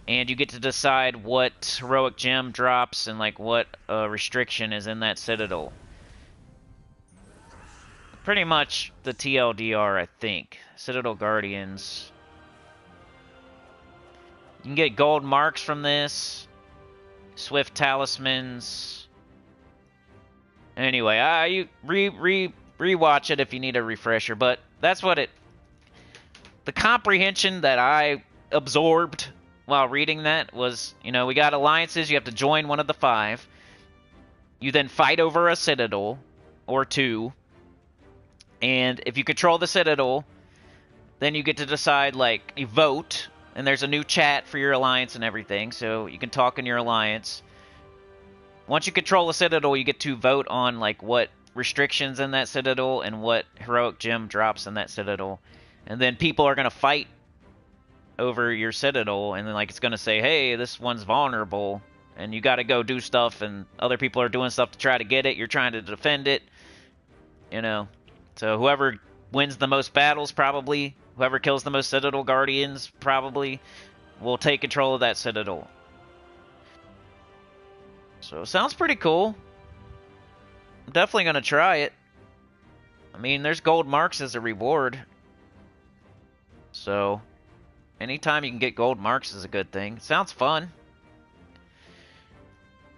[SPEAKER 1] and you get to decide what heroic gem drops and, like, what restriction is in that citadel. Pretty much the TLDR, I think. Citadel Guardians. You can get gold marks from this. Swift talismans. Anyway, you rewatch it if you need a refresher, but that's what it... The comprehension that I absorbed while reading that was, you know, we got alliances, you have to join one of the 5. You then fight over a citadel, or 2. And if you control the citadel, then you get to decide, like, you vote... And there's a new chat for your alliance and everything, so you can talk in your alliance. Once you control a citadel, you get to vote on, like, what restrictions in that citadel and what heroic gem drops in that citadel. And then people are going to fight over your citadel, and then, like, it's going to say, hey, this one's vulnerable, and you got to go do stuff, and other people are doing stuff to try to get it. You're trying to defend it, you know. So whoever wins the most battles, probably... Whoever kills the most Citadel Guardians, probably, will take control of that Citadel. So, sounds pretty cool. I'm definitely going to try it. I mean, there's gold marks as a reward. So, anytime you can get gold marks is a good thing. It sounds fun.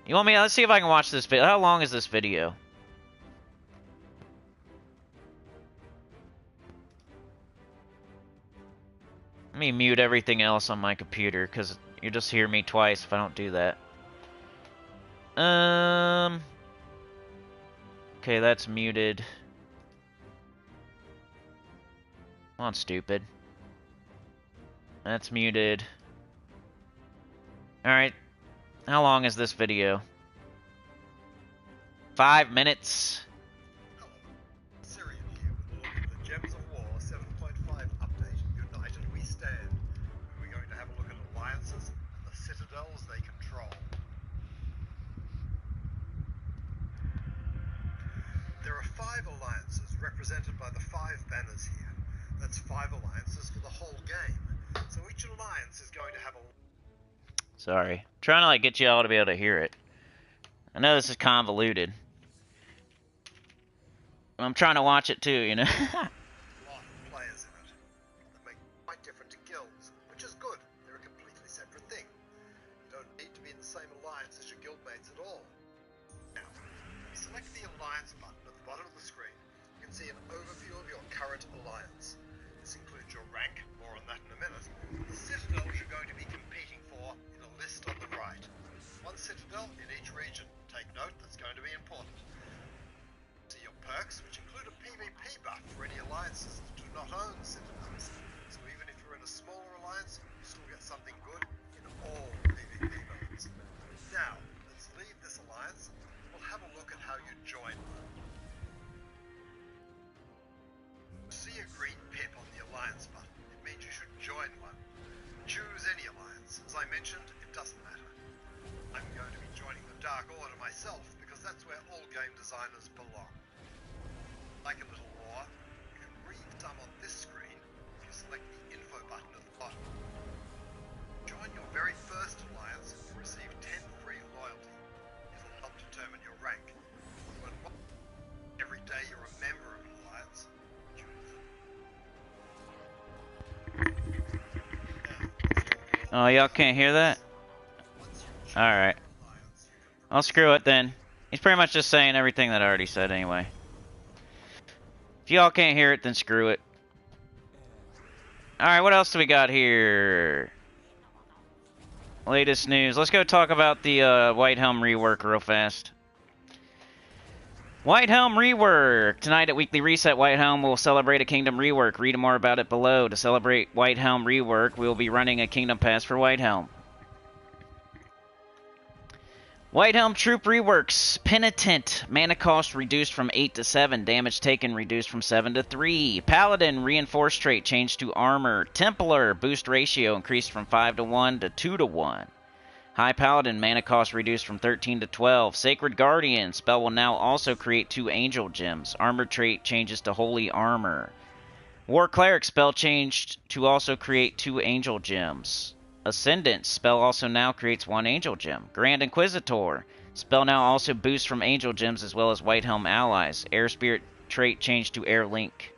[SPEAKER 1] You want me? Let's see if I can watch this video. How long is this video? Let me mute everything else on my computer, because you just hear me twice if I don't do that. Okay, that's muted. Come on, stupid. That's muted. Alright. How long is this video? 5 minutes.
[SPEAKER 2] Represented by the 5 banners here. That's 5 alliances for the whole game. So each alliance is going to have a...
[SPEAKER 1] Sorry. I'm trying to, like, get you all to be able to hear it. I know this is convoluted. I'm trying to watch it too, you know?
[SPEAKER 2] lot of players in it. That make quite different to guilds, which is good. They're a completely separate thing. You don't need to be in the same alliance as your guildmates at all. Now, select the alliance button at the bottom of the screen. You can see an overview of your current alliance. This includes your rank, more on that in a minute. The citadels you're going to be competing for in a list on the right. 1 citadel in each region. Take note, that's going to be important. See your perks, which include a PvP buff for any alliances that do not own citadels. So even if you're in a smaller alliance, you still get something good in all PvP modes. Now, let's leave this alliance. We'll have a look at how you join one. See a green pip on the alliance button. It means you should join one. Choose any alliance. As I mentioned, it doesn't matter. I'm going to be joining the Dark Order myself because that's where all game designers belong. Like a little lore, you can read some on this screen if you select the info button at the bottom. Join your very first alliance and receive 10 free loyalty. It'll help determine your rank. Every day you're a member of an alliance.
[SPEAKER 1] Oh, y'all can't hear that? Alright. I'll screw it then. He's pretty much just saying everything that I already said anyway. If y'all can't hear it, then screw it. Alright, what else do we got here? Latest news. Let's go talk about the White Helm rework real fast. White Helm rework! Tonight at Weekly Reset, White Helm will celebrate a Kingdom rework. Read more about it below. To celebrate White Helm rework, we will be running a Kingdom Pass for White Helm. White Helm Troop reworks. Penitent. Mana cost reduced from 8 to 7. Damage taken reduced from 7 to 3. Paladin reinforced trait changed to armor. Templar boost ratio increased from 5 to 1 to 2 to 1. High Paladin mana cost reduced from 13 to 12. Sacred Guardian spell will now also create 2 Angel Gems. Armor trait changes to Holy Armor. War Cleric spell changed to also create 2 Angel Gems. Ascendant spell also now creates 1 Angel Gem. Grand Inquisitor spell now also boosts from Angel Gems as well as White Helm allies. Air Spirit trait changed to Air Link.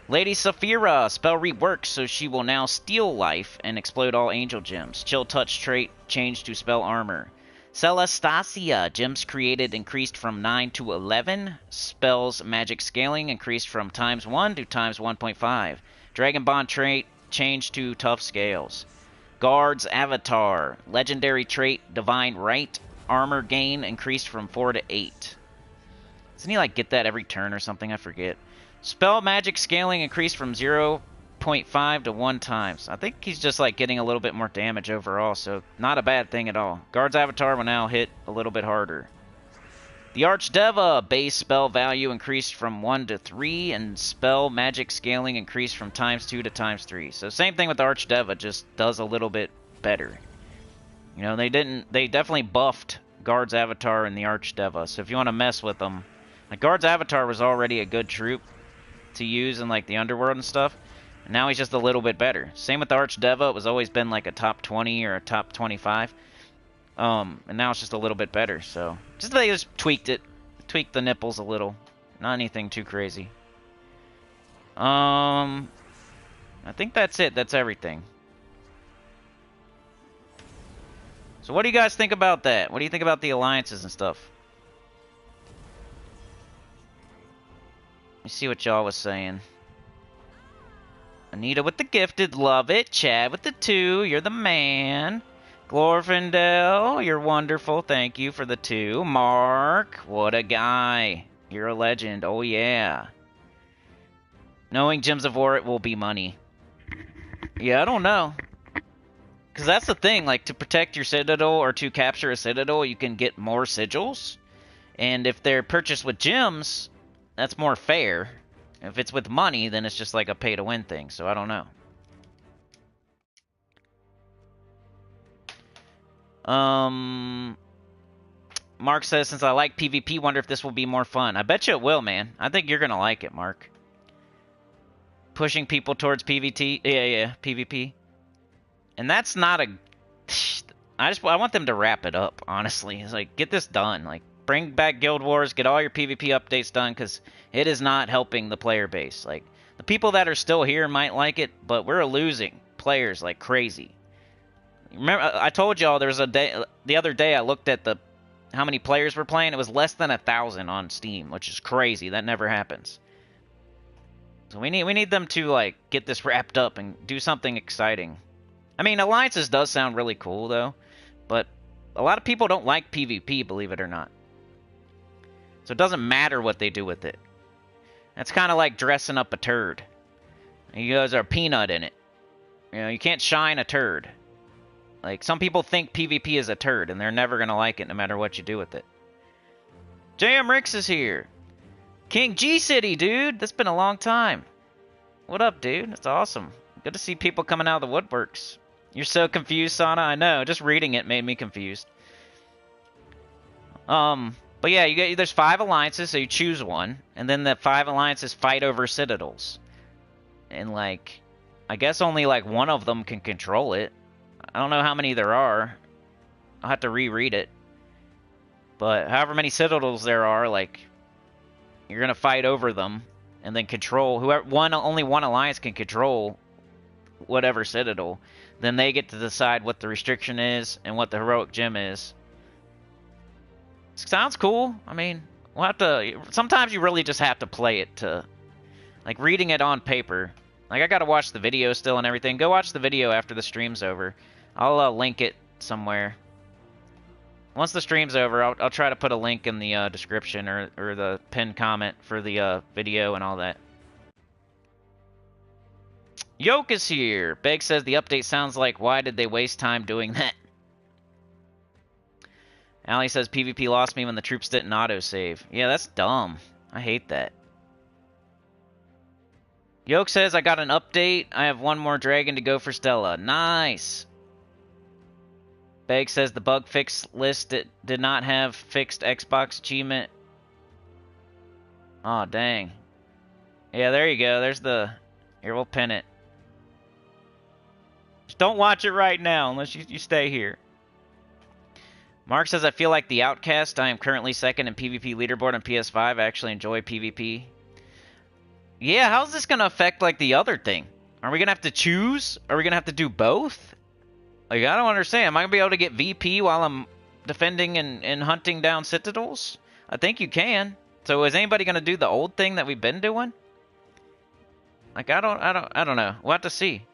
[SPEAKER 1] Lady Saphira spell reworks so she will now steal life and explode all Angel Gems. Chill Touch trait changed to Spell Armor. Celestasia gems created increased from 9 to 11. Spells magic scaling increased from ×1 to ×1.5. Dragon Bond trait changed to Tough Scales. Guard's Avatar. Legendary trait, Divine Right. Armor gain increased from 4 to 8. Doesn't he, like, get that every turn or something? I forget. Spell magic scaling increased from 0.5 to 1 times. I think he's just, like, getting a little bit more damage overall, so not a bad thing at all. Guard's Avatar will now hit a little bit harder. The Archdeva base spell value increased from 1 to 3, and spell magic scaling increased from ×2 to ×3. So same thing with the Archdeva, just does a little bit better. You know, they definitely buffed Guard's Avatar and the Archdeva, so if you want to mess with them, like, Guard's Avatar was already a good troop to use in, like, the Underworld and stuff, and now he's just a little bit better. Same with the Archdeva, it was always been like a top 20 or a top 25. And now it's just a little bit better, so they just tweaked it. Tweaked the nipples a little. Not anything too crazy. I think that's it. That's everything. So what do you guys think about that? What do you think about the alliances and stuff? Let me see what y'all was saying. Anita with the gifted, love it. Chad with the 2, you're the man. Glorfindel, you're wonderful. Thank you for the 2. Mark, what a guy. You're a legend. Oh, yeah. Knowing Gems of War, it will be money. Yeah, I don't know. Because that's the thing. Like, to protect your citadel or to capture a citadel, you can get more sigils. And if they're purchased with gems, that's more fair. If it's with money, then it's just like a pay-to-win thing. So I don't know. Mark says, since I like PvP, wonder if this will be more fun. I bet you it will, man. I think you're gonna like it, Mark. Pushing people towards PvP. Yeah, PvP. And that's not a... I want them to wrap it up, honestly. It's like, get this done. Like, bring back Guild Wars, get all your PvP updates done, because it is not helping the player base. Like, the people that are still here might like it, but we're losing players like crazy. Remember, I told y'all there was a day the other day I looked at how many players were playing. It was less than 1,000 on Steam, which is crazy. That never happens. So we need them to, like, get this wrapped up and do something exciting. I mean, alliances does sound really cool though, but a lot of people don't like PvP, believe it or not. So it doesn't matter what they do with it. That's kind of like dressing up a turd. You guys are a peanut in it. You know, you can't shine a turd. Like, some people think PvP is a turd, and they're never going to like it no matter what you do with it. JM Ricks is here. King G-City, dude. That's been a long time. What up, dude? That's awesome. Good to see people coming out of the woodworks. You're so confused, Sana. I know. Just reading it made me confused. But yeah, there's 5 alliances, so you choose one. And then the 5 alliances fight over citadels. And, like, I guess only, like, one of them can control it. I don't know how many there are. I'll have to reread it. But however many citadels there are, like, you're gonna fight over them and then control only one alliance can control whatever citadel. Then they get to decide what the restriction is and what the heroic gem is. Sounds cool. I mean, we'll have to. Sometimes you really just have to play it to, like, reading it on paper. Like, I gotta watch the video still and everything. Go watch the video after the stream's over. I'll link it somewhere. Once the stream's over, I'll try to put a link in the description or the pinned comment for the video and all that. Yoke is here. Beg says the update sounds like, why did they waste time doing that? Allie says PvP lost me when the troops didn't autosave. Yeah, that's dumb. I hate that. Yoke says I got an update. I have one more dragon to go for Stella. Nice. Beg says the bug fix list did not have fixed Xbox achievement. Oh, dang. Yeah, there you go. There's the... Here, we'll pin it. Just don't watch it right now unless you stay here. Mark says, I feel like the outcast. I am currently second in PvP leaderboard on PS5. I actually enjoy PvP. Yeah, how's this going to affect, like, the other thing? Are we going to have to choose? Are we going to have to do both? Like, I don't understand. Am I going to be able to get VP while I'm defending and hunting down citadels? I think you can. So is anybody going to do the old thing that we've been doing? Like, I don't know. We'll have to see.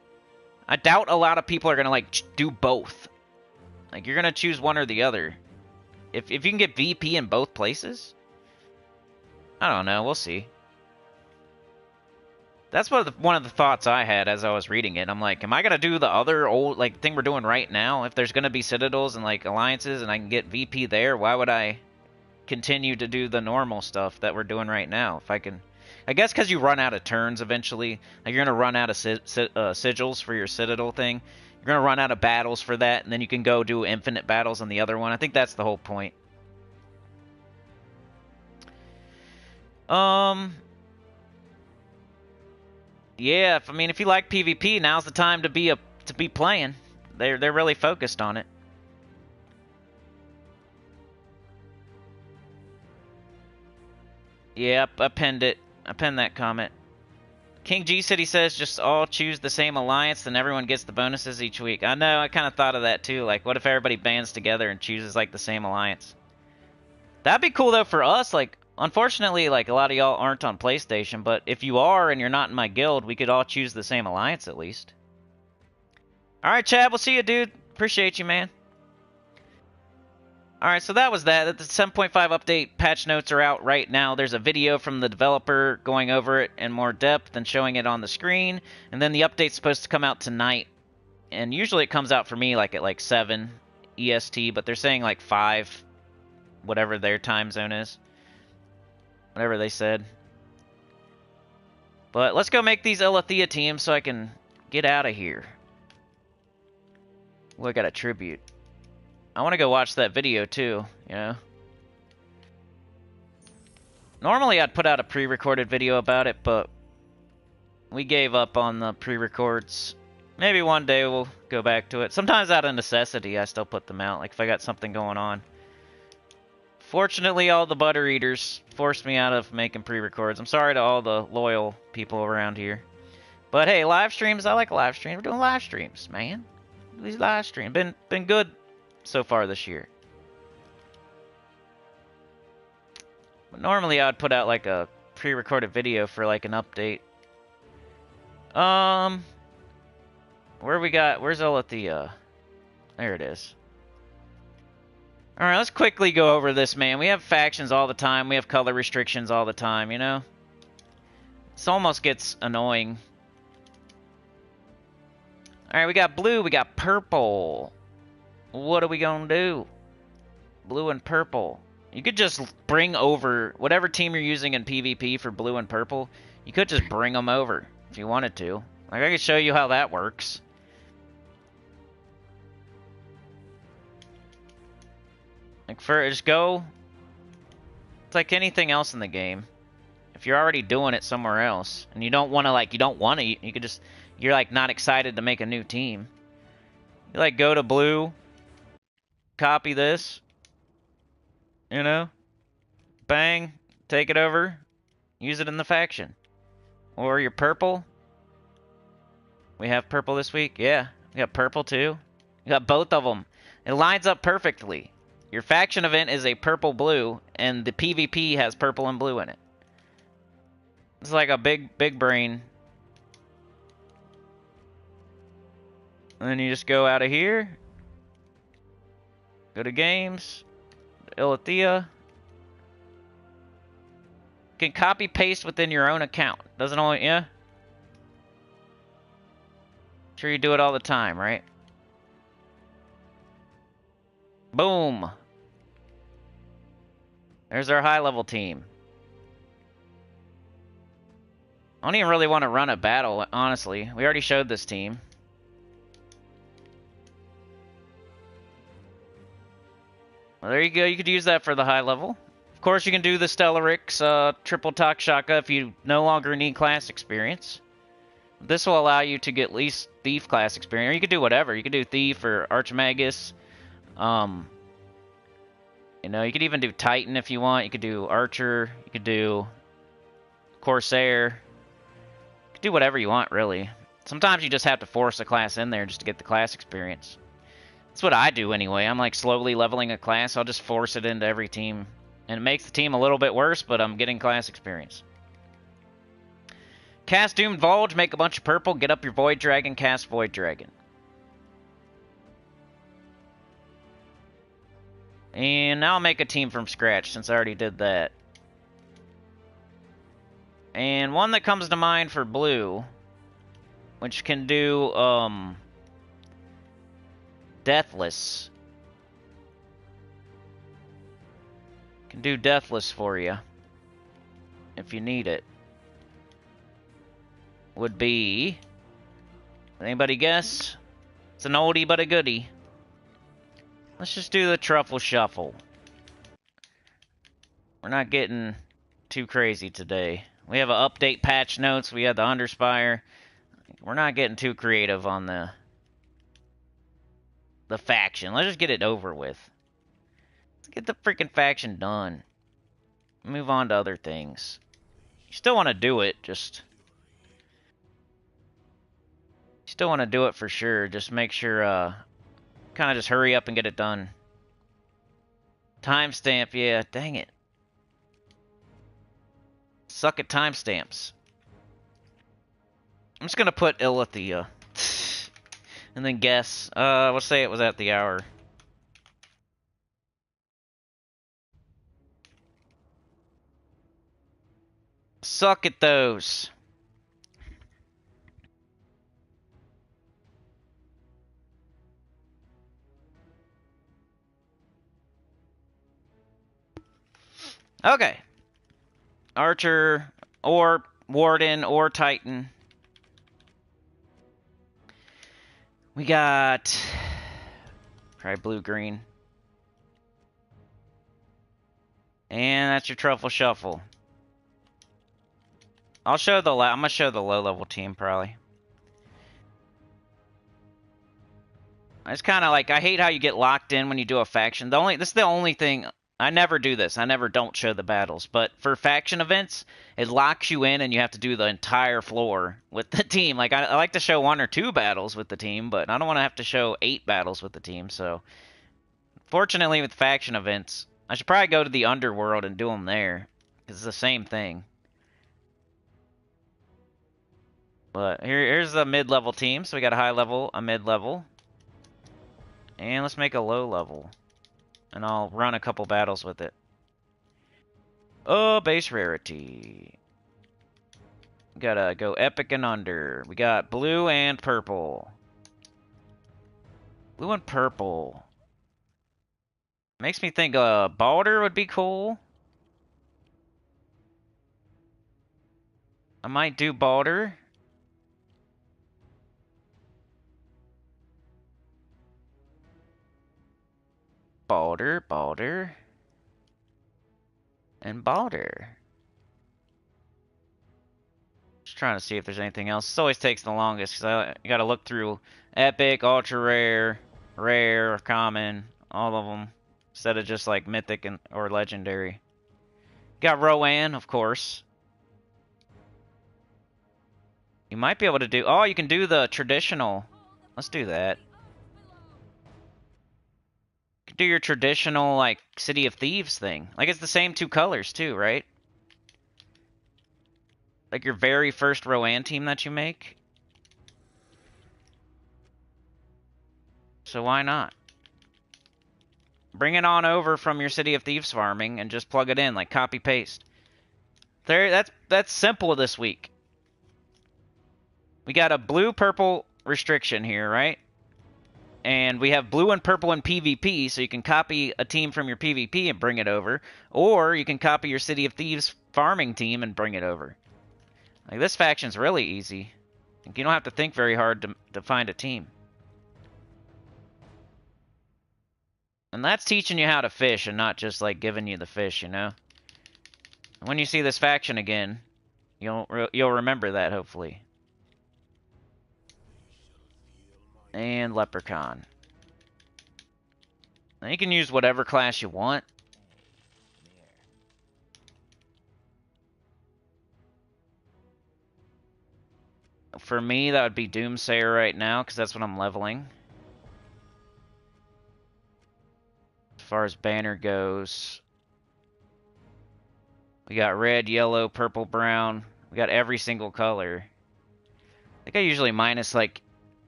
[SPEAKER 1] I doubt a lot of people are going to, like, do both. Like, you're going to choose one or the other. If you can get VP in both places? I don't know. We'll see. That's one of the thoughts I had as I was reading it. I'm like, am I going to do the other old, like, thing we're doing right now? If there's going to be citadels and, like, alliances and I can get VP there, why would I continue to do the normal stuff that we're doing right now? If I can... I guess because you run out of turns eventually. Like, you're going to run out of sigils for your citadel thing. You're going to run out of battles for that, and then you can go do infinite battles on the other one. I think that's the whole point. Yeah, I mean, if you like PvP, now's the time to be playing. They're really focused on it. Yep, I pinned it. I pinned that comment. King G City says just all choose the same alliance, then everyone gets the bonuses each week. I know, I kind of thought of that too. Like, what if everybody bands together and chooses, like, the same alliance? That'd be cool, though, for us. Like, unfortunately, like, a lot of y'all aren't on PlayStation, but if you are and you're not in my guild, we could all choose the same alliance at least. Alright, Chad, we'll see you, dude. Appreciate you, man. Alright, so that was that. The 7.5 update patch notes are out right now. There's a video from the developer going over it in more depth and showing it on the screen. And then the update's supposed to come out tonight. And usually it comes out for me like at like 7 EST, but they're saying like 5, whatever their time zone is. Whatever they said. But let's go make these ILLITHIA teams so I can get out of here. Look at a tribute. I want to go watch that video too, you know. Normally I'd put out a pre-recorded video about it, but we gave up on the pre-records. Maybe one day we'll go back to it. Sometimes out of necessity I still put them out, like if I got something going on. Fortunately, all the butter eaters forced me out of making pre-records. I'm sorry to all the loyal people around here. But hey, live streams, I like live streams. We're doing live streams, man. These live streams been good so far this year. But normally I would put out like a pre-recorded video for like an update. Where's ILLITHIA? There it is. Alright, let's quickly go over this, man. We have factions all the time. We have color restrictions all the time, you know? This almost gets annoying. Alright, we got blue, we got purple. What are we gonna do? Blue and purple. You could just bring over whatever team you're using in PvP for blue and purple. You could just bring them over if you wanted to. Like, I could show you how that works. Like, just go... It's like anything else in the game. If you're already doing it somewhere else, and you don't want to, like, you could just... You're, like, not excited to make a new team. You, like, go to blue... Copy this, you know, bang, take it over, use it in the faction. Or your purple. We have purple this week, yeah. We got purple too. We got both of them. It lines up perfectly. Your faction event is a purple-blue, and the PvP has purple and blue in it. It's like a big brain. And then you just go out of here. Go to games. ILLITHIA. Can copy paste within your own account. Doesn't only, yeah? Sure you do it all the time, right? Boom. There's our high level team. I don't even really want to run a battle, honestly. We already showed this team. Well, there you go. You could use that for the high level. Of course, you can do the Stellarix triple talk shaka if you no longer need class experience. This will allow you to get at least Thief class experience. Or you could do whatever. You could do Thief or Archmagus. You know, you could even do Titan if you want. You could do Archer. You could do Corsair. You could do whatever you want, really. Sometimes you just have to force a class in there just to get the class experience. That's what I do anyway. I'm like slowly leveling a class. I'll just force it into every team. And it makes the team a little bit worse, but I'm getting class experience. Cast Doomed Vulge, make a bunch of purple, get up your Void Dragon, cast Void Dragon. And now I'll make a team from scratch, since I already did that. And one that comes to mind for blue, which can do, Deathless. Can do Deathless for you, if you need it. Would be... Anybody guess? It's an oldie but a goodie. Let's just do the Truffle Shuffle. We're not getting too crazy today. We have an update patch notes. We have the uNDERSPIRE. We're not getting too creative on the faction. Let's just get it over with. Let's get the freaking faction done. Move on to other things. You still want to do it, just... You still want to do it for sure. Just make sure, kind of just hurry up and get it done. Timestamp, yeah, dang it. Suck at timestamps. I'm just gonna put ILLITHIA. And then guess. We'll say it was at the hour. Suck at those. Okay. Archer, or Warden, or Titan. We got... Probably blue-green. And that's your Truffle Shuffle. I'll show the... I'm gonna show the low-level team, probably. It's kind of like... I hate how you get locked in when you do a faction. This is the only thing... I never do this. I never don't show the battles. But for faction events, it locks you in and you have to do the entire floor with the team. Like, I like to show 1 or 2 battles with the team, but I don't want to have to show 8 battles with the team. So, fortunately with faction events, I should probably go to the underworld and do them there. Because it's the same thing. But here's the mid-level team. So we got a high level, a mid-level. And let's make a low level. And I'll run a couple battles with it. Oh, base rarity. Gotta go epic and under. We got blue and purple. Blue and purple. Makes me think Balder would be cool. I might do Balder. Balder, and Balder. Just trying to see if there's anything else. This always takes the longest because I gotta look through epic, ultra rare, rare, common, all of them, instead of just like mythic or legendary. Got Rowan, of course. You might be able to do... Oh, you can do the traditional. Let's do that. Do your traditional, like, City of Thieves thing. Like, it's the same 2 colors, too, right? Like your very first Rowan team that you make. So why not? Bring it on over from your City of Thieves farming and just plug it in, like copy paste. There, that's simple this week. We got a blue-purple restriction here, right? And we have blue and purple in PvP, so you can copy a team from your PvP and bring it over. Or you can copy your City of Thieves farming team and bring it over. Like, this faction's really easy. You don't have to think very hard to find a team. And that's teaching you how to fish and not just, like, giving you the fish, you know? When you see this faction again, you'll remember that, hopefully. And Leprechaun. Now you can use whatever class you want. For me, that would be Doomsayer right now, because that's what I'm leveling. As far as banner goes, we got red, yellow, purple, brown. We got every single color. I think I usually minus, like,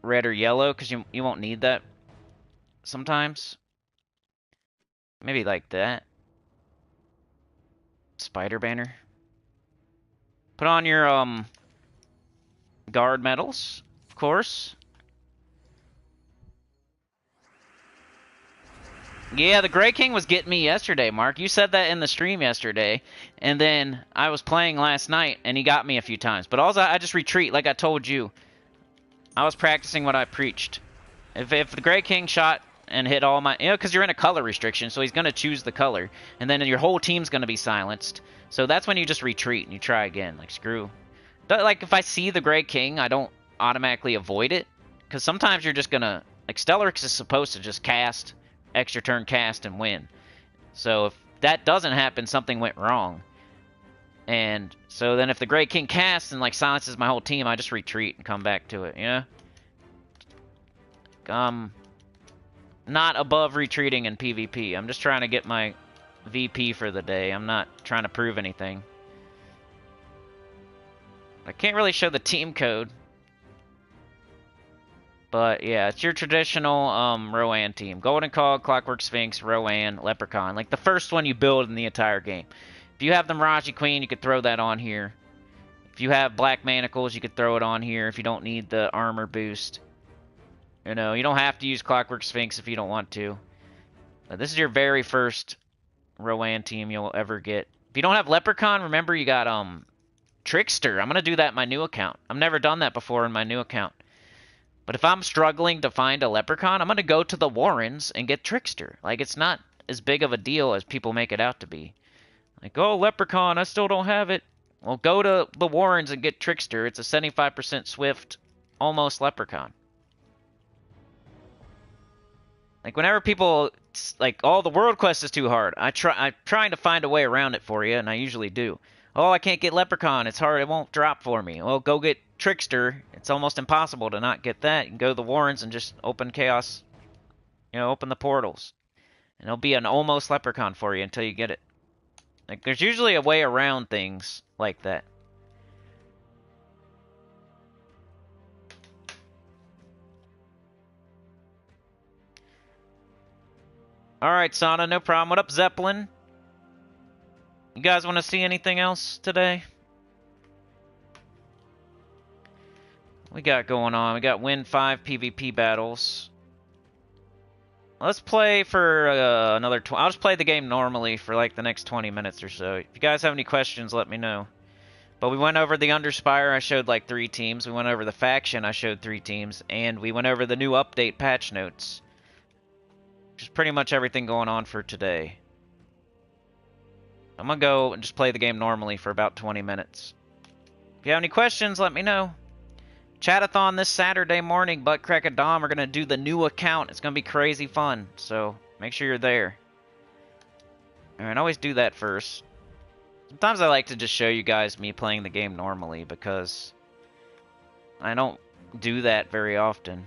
[SPEAKER 1] red or yellow, because you won't need that sometimes. Maybe like that. Spider banner. Put on your, guard medals, of course. Yeah, the Grey King was getting me yesterday, Mark. You said that in the stream yesterday. And then I was playing last night, and he got me a few times. But also, I just retreat, like I told you. I was practicing what I preached. If the Grey King shot and hit all my... You know, because you're in a color restriction, so he's going to choose the color. And then your whole team's going to be silenced. So that's when you just retreat and you try again. Like, screw. Like, if I see the Grey King, I don't automatically avoid it. Because sometimes you're just going to... Like, Stellaryx is supposed to just cast, extra turn cast, and win. So if that doesn't happen, something went wrong. And so then if the Grey King casts and, like, silences my whole team, I just retreat and come back to it, yeah? Not above retreating in PvP. I'm just trying to get my VP for the day. I'm not trying to prove anything. I can't really show the team code. But, yeah, it's your traditional Rowan team. Golden Cog, Clockwork Sphinx, Rowan, Leprechaun. Like, the first one you build in the entire game. If you have the Miraji Queen, you could throw that on here. If you have Black Manacles, you could throw it on here if you don't need the armor boost. You know, you don't have to use Clockwork Sphinx if you don't want to. But this is your very first Rowan team you'll ever get. If you don't have Leprechaun, remember you got Trickster. I'm going to do that in my new account. I've never done that before in my new account. But if I'm struggling to find a Leprechaun, I'm going to go to the Warrens and get Trickster. Like, it's not as big of a deal as people make it out to be. Like, oh, Leprechaun, I still don't have it. Well, go to the Warrens and get Trickster. It's a 75% Swift, almost Leprechaun. Like, whenever people, like, oh, the World Quest is too hard. I'm trying to find a way around it for you, and I usually do. Oh, I can't get Leprechaun. It's hard. It won't drop for me. Well, go get Trickster. It's almost impossible to not get that. You can go to the Warrens and just open Chaos. You know, open the portals. And it'll be an almost Leprechaun for you until you get it. Like, there's usually a way around things like that. Alright, Sana, no problem. What up, Zeppelin? You guys want to see anything else today? We got going on. We got win 5 PvP battles. Let's play for another... I'll just play the game normally for like the next 20 minutes or so. If you guys have any questions, let me know. But we went over the uNDERSPIRE. I showed like 3 teams. We went over the faction. I showed 3 teams. And we went over the new update patch notes. Which is pretty much everything going on for today. I'm going to go and just play the game normally for about 20 minutes. If you have any questions, let me know. Chatathon this Saturday morning, butt crack of dawn. We're going to do the new account. It's going to be crazy fun. So make sure you're there. Alright, always do that first. Sometimes I like to just show you guys me playing the game normally because I don't do that very often.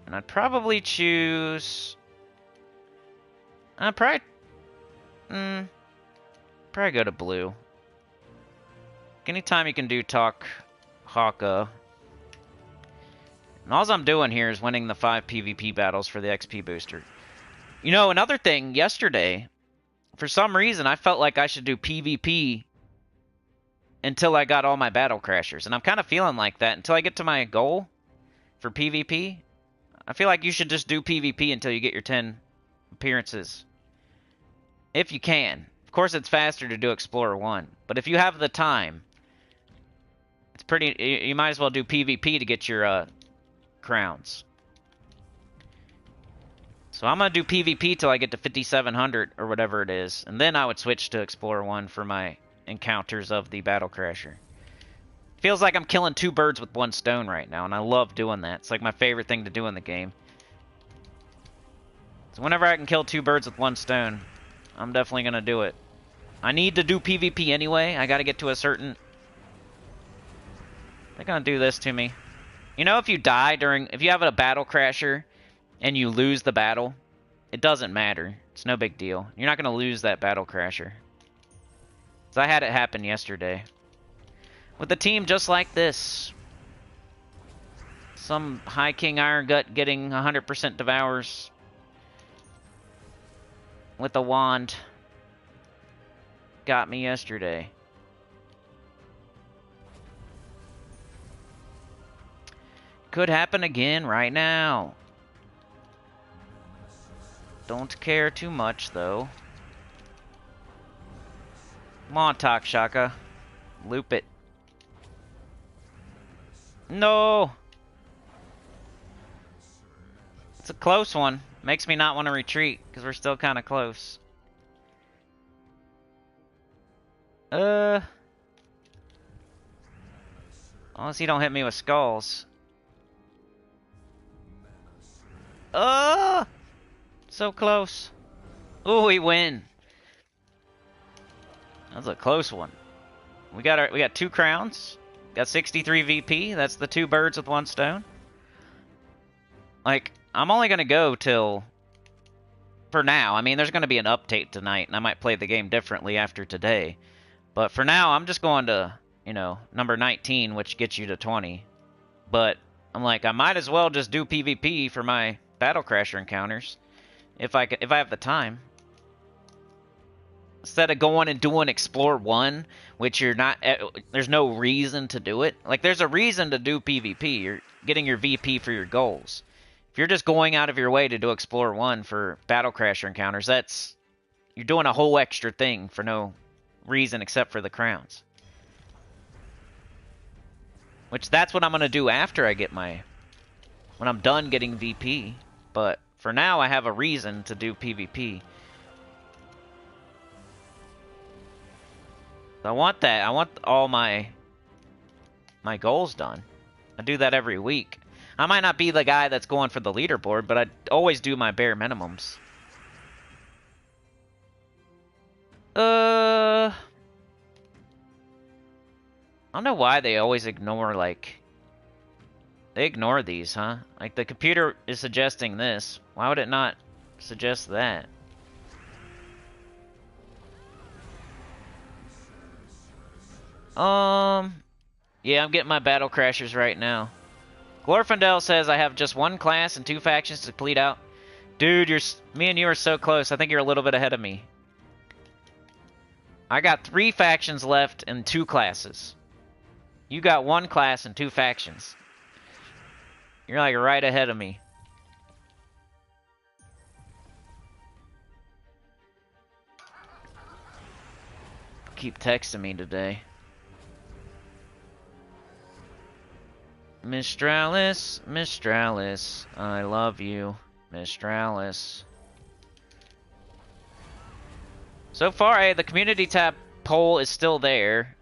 [SPEAKER 1] And I'd probably choose... probably go to blue. Anytime you can do talk Haka. And all I'm doing here is winning the 5 PvP battles for the XP booster. You know, another thing, yesterday, for some reason, I felt like I should do PvP until I got all my battle crashers. And I'm kind of feeling like that until I get to my goal for PvP. I feel like you should just do PvP until you get your 10 appearances. If you can. Of course, it's faster to do Explorer 1. But if you have the time, it's pretty... You might as well do PvP to get your crowns. So I'm going to do PvP till I get to 5,700 or whatever it is. And then I would switch to Explorer 1 for my encounters of the Battle Crasher. Feels like I'm killing 2 birds with 1 stone right now, and I love doing that. It's like my favorite thing to do in the game. So whenever I can kill 2 birds with 1 stone, I'm definitely going to do it. I need to do PvP anyway. I got to get to a certain... They're going to do this to me. You know, if you die during... If you have a Battle Crasher and you lose the battle, it doesn't matter. It's no big deal. You're not going to lose that Battle Crasher. So I had it happen yesterday. With a team just like this. Some High King Iron Gut getting 100% devours. With a wand. Got me yesterday. Could happen again right now. Don't care too much, though. Come on, Shaka. Loop it. No! It's a close one. Makes me not want to retreat, because we're still kind of close. Unless you don't hit me with skulls. So close. Ooh, we win. That was a close one. We got 2 crowns. Got 63 VP. That's the 2 birds with 1 stone. Like, I'm only gonna go till... For now. I mean, there's gonna be an update tonight, and I might play the game differently after today. But for now, I'm just going to, you know, number 19, which gets you to 20. But I'm like, I might as well just do PvP for my Battle Crasher encounters. If I have the time. Instead of going and doing Explore 1, which you're not... There's no reason to do it. Like, there's a reason to do PvP. You're getting your VP for your goals. If you're just going out of your way to do Explore 1 for Battle Crasher encounters, that's... You're doing a whole extra thing for no reason except for the crowns. Which, that's what I'm going to do after I get my... When I'm done getting VP. But, for now, I have a reason to do PvP. I want that. I want all my goals done. I do that every week. I might not be the guy that's going for the leaderboard, but I always do my bare minimums. I don't know why they always ignore, like... They ignore these, huh? Like, the computer is suggesting this. Why would it not suggest that? Yeah, I'm getting my Battle Crashers right now. Glorfindel says I have just 1 class and 2 factions to complete out. Dude, me and you are so close. I think you're a little bit ahead of me. I got 3 factions left and 2 classes. You got 1 class and 2 factions. You're like right ahead of me. Keep texting me today. Mistralis, Mistralis, I love you, Mistralis. So far, hey, the community tab poll is still there.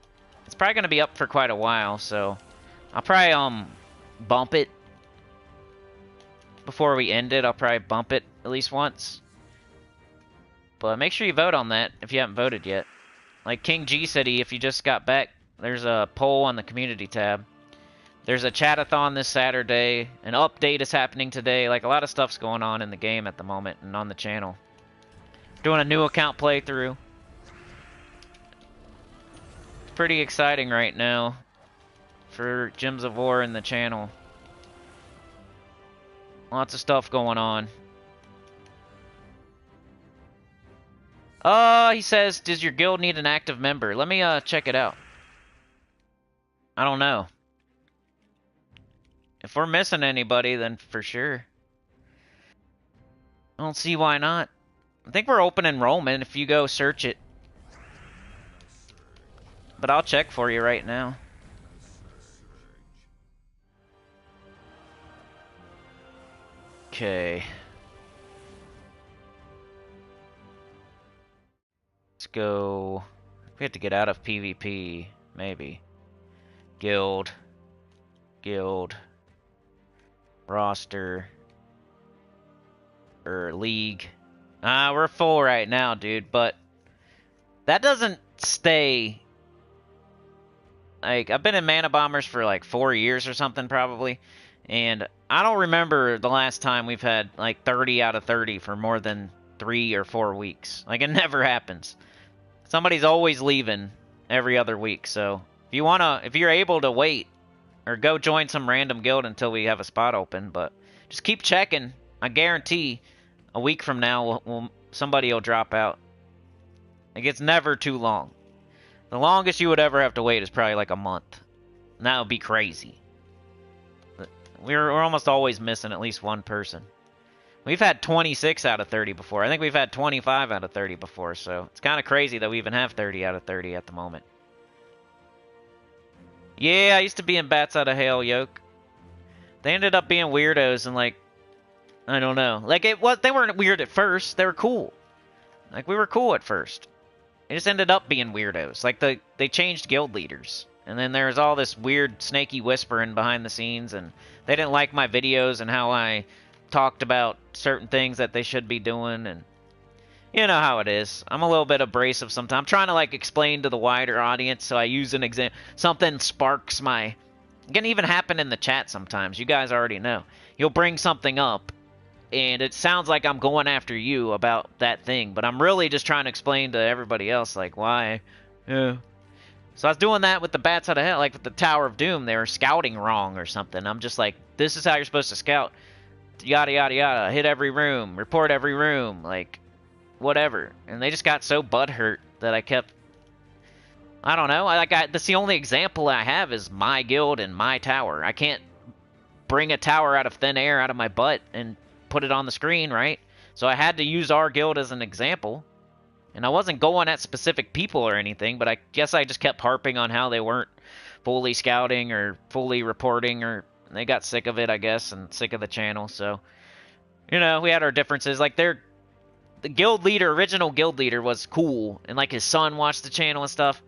[SPEAKER 1] It's probably going to be up for quite a while, so I'll probably bump it before we end it. I'll probably bump it at least once. But make sure you vote on that if you haven't voted yet. Like King G said, if you just got back, there's a poll on the community tab. There's a chatathon this Saturday. An update is happening today. Like, a lot of stuff's going on in the game at the moment and on the channel. Doing a new account playthrough. It's pretty exciting right now for Gems of War in the channel. Lots of stuff going on. He says, does your guild need an active member? Let me, check it out. I don't know. If we're missing anybody, then for sure. I don't see why not. I think we're open enrollment if you go search it. But I'll check for you right now. Okay. Let's go. We have to get out of PvP, maybe. Guild. Roster. Or league. We're full right now, dude, but that doesn't stay. Like, I've been in Mana Bombers for like 4 years or something, probably. And I don't remember the last time we've had like 30 out of 30 for more than 3 or 4 weeks. Like, it never happens. Somebody's always leaving every other week. So if you're able to wait or go join some random guild until we have a spot open, but just keep checking. I guarantee a week from now somebody will drop out. Like, it's never too long. The longest you would ever have to wait is probably like a month. And that would be crazy. We're almost always missing at least one person. We've had 26 out of 30 before. I think we've had 25 out of 30 before, so it's kind of crazy that we even have 30 out of 30 at the moment. Yeah, I used to be in Bats Out of Hell, Yoke. They ended up being weirdos and, like, I don't know. Like, they weren't weird at first. They were cool. Like, we were cool at first. They just ended up being weirdos. Like, they changed guild leaders. And then there was all this weird snaky whispering behind the scenes, and they didn't like my videos and how I talked about certain things that they should be doing, and you know how it is. I'm a little bit abrasive sometimes. I'm trying to, like, explain to the wider audience, so I use an example. Something sparks my... It can even happen in the chat sometimes. You guys already know. You'll bring something up, and it sounds like I'm going after you about that thing, but I'm really just trying to explain to everybody else, like, why. Yeah. So I was doing that with the Bats Out of Hell, like with the Tower of Doom. They were scouting wrong or something. I'm just like, this is how you're supposed to scout. Yada, yada, yada. Hit every room. Report every room. Like, whatever. And they just got so butthurt that I kept... I don't know. That's the only example I have is my guild and my tower. I can't bring a tower out of thin air out of my butt and put it on the screen, right? So I had to use our guild as an example. And I wasn't going at specific people or anything, but I guess I just kept harping on how they weren't fully scouting or fully reporting, or they got sick of it, I guess, and sick of the channel. So, you know, we had our differences. Like, the guild leader, original guild leader, was cool, and, like, his son watched the channel and stuff.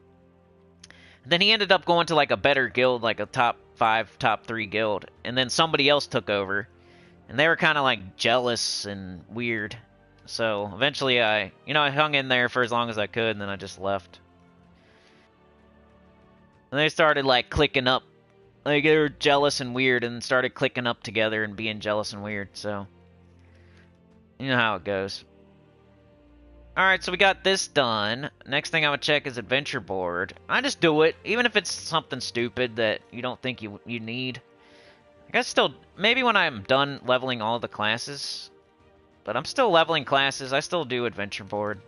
[SPEAKER 1] Then he ended up going to, like, a better guild, like a top 5, top 3 guild, and then somebody else took over, and they were kind of, like, jealous and weird. So eventually I hung in there for as long as I could, and then I just left. And they started, like, clicking up. Like, they were jealous and weird, and started clicking up together and being jealous and weird, so... You know how it goes. Alright, so we got this done. Next thing I'm gonna check is Adventure Board. I just do it, even if it's something stupid that you don't think you need. I guess still... Maybe when I'm done leveling all the classes... But I'm still leveling classes. I still do Adventure Board.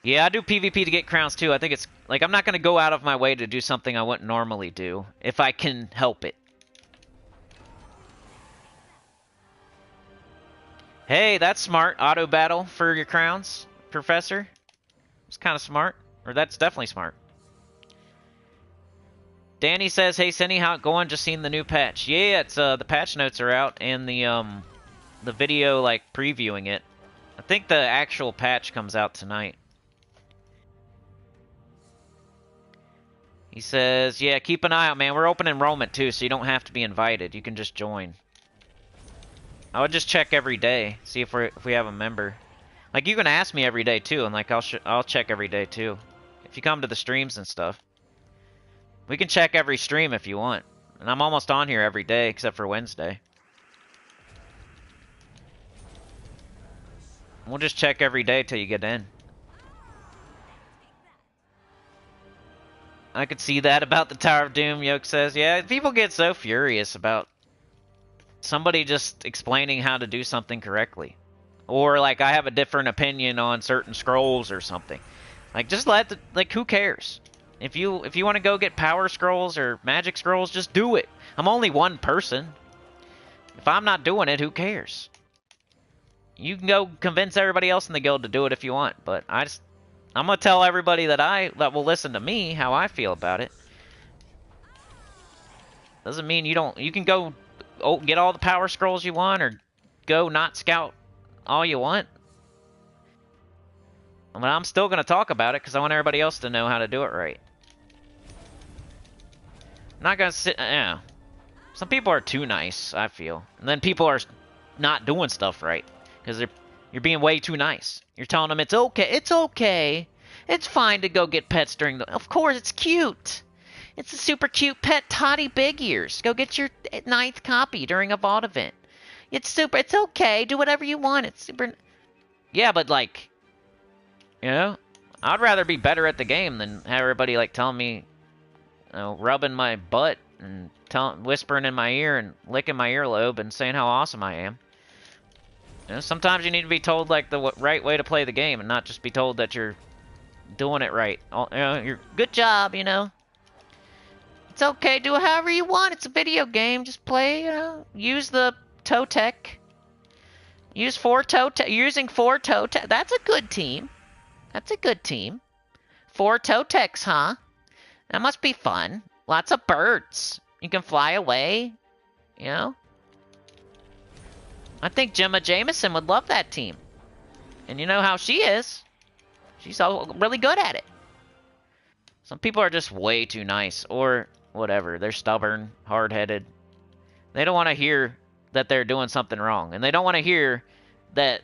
[SPEAKER 1] Yeah, I do PvP to get crowns too. I think it's... Like, I'm not going to go out of my way to do something I wouldn't normally do. If I can help it. Hey, that's smart. Auto battle for your crowns, Professor. It's kind of smart. Or that's definitely smart. Danny says, hey, Cinny, how it going? Just seen the new patch. Yeah, it's the patch notes are out, and the video, like, previewing it. I think the actual patch comes out tonight. He says, yeah, keep an eye out, man. We're open enrollment, too, so you don't have to be invited. You can just join. I would just check every day, see if we have a member. Like, you can ask me every day, too, and, like, I'll check every day, too. If you come to the streams and stuff. We can check every stream if you want. And I'm almost on here every day, except for Wednesday. We'll just check every day till you get in. I could see that about the Tower of Doom, Yoke says. Yeah, people get so furious about somebody just explaining how to do something correctly. or like I have a different opinion on certain scrolls or something. Like, just let the, like, who cares? If you want to go get power scrolls or magic scrolls, just do it. I'm only one person. If I'm not doing it, who cares? You can go convince everybody else in the guild to do it if you want, but I'm gonna tell everybody that will listen to me how I feel about it. Doesn't mean you don't. You can go get all the power scrolls you want, or go not scout all you want. I mean, I'm still gonna talk about it because I want everybody else to know how to do it right. I'm not gonna sit. Yeah. Some people are too nice, I feel, and then people are not doing stuff right because you're being way too nice. You're telling them it's okay. It's okay. It's fine to go get pets during the. Of course, it's cute. It's a super cute pet, Toddy Big Ears. Go get your 9th copy during a VOD event. It's super. It's okay. Do whatever you want. It's super. Yeah, but like, you know, I'd rather be better at the game than have everybody like telling me, you know, rubbing my butt and whispering in my ear and licking my earlobe and saying how awesome I am. You know, sometimes you need to be told like the right way to play the game and not just be told that you're doing it right. You know, you're good job. You know. It's okay, do it however you want. It's a video game. Just play, you know. Use the toe tech. Use 4 toe tech. Using 4 toe tech. That's a good team. That's a good team. 4 toe techs, huh? That must be fun. Lots of birds. You can fly away. You know? I think Gemma Jameson would love that team. And you know how she is. She's really good at it. Some people are just way too nice. Or whatever. They're stubborn, hard-headed. They don't want to hear that they're doing something wrong. And they don't want to hear that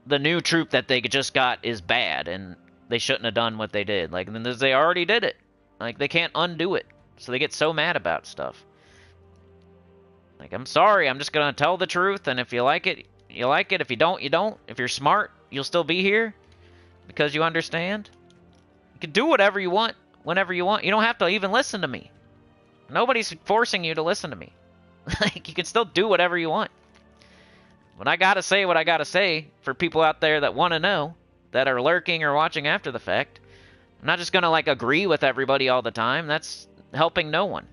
[SPEAKER 1] the new troop that they just got is bad and they shouldn't have done what they did. Like, they already did it. Like, they can't undo it. So they get so mad about stuff. Like, I'm sorry. I'm just going to tell the truth. And if you like it, you like it. If you don't, you don't. If you're smart, you'll still be here because you understand. You can do whatever you want whenever you want. You don't have to even listen to me. Nobody's forcing you to listen to me. Like, you can still do whatever you want. But I gotta say what I gotta say for people out there that want to know, that are lurking or watching after the fact. I'm not just gonna, like, agree with everybody all the time. That's helping no one.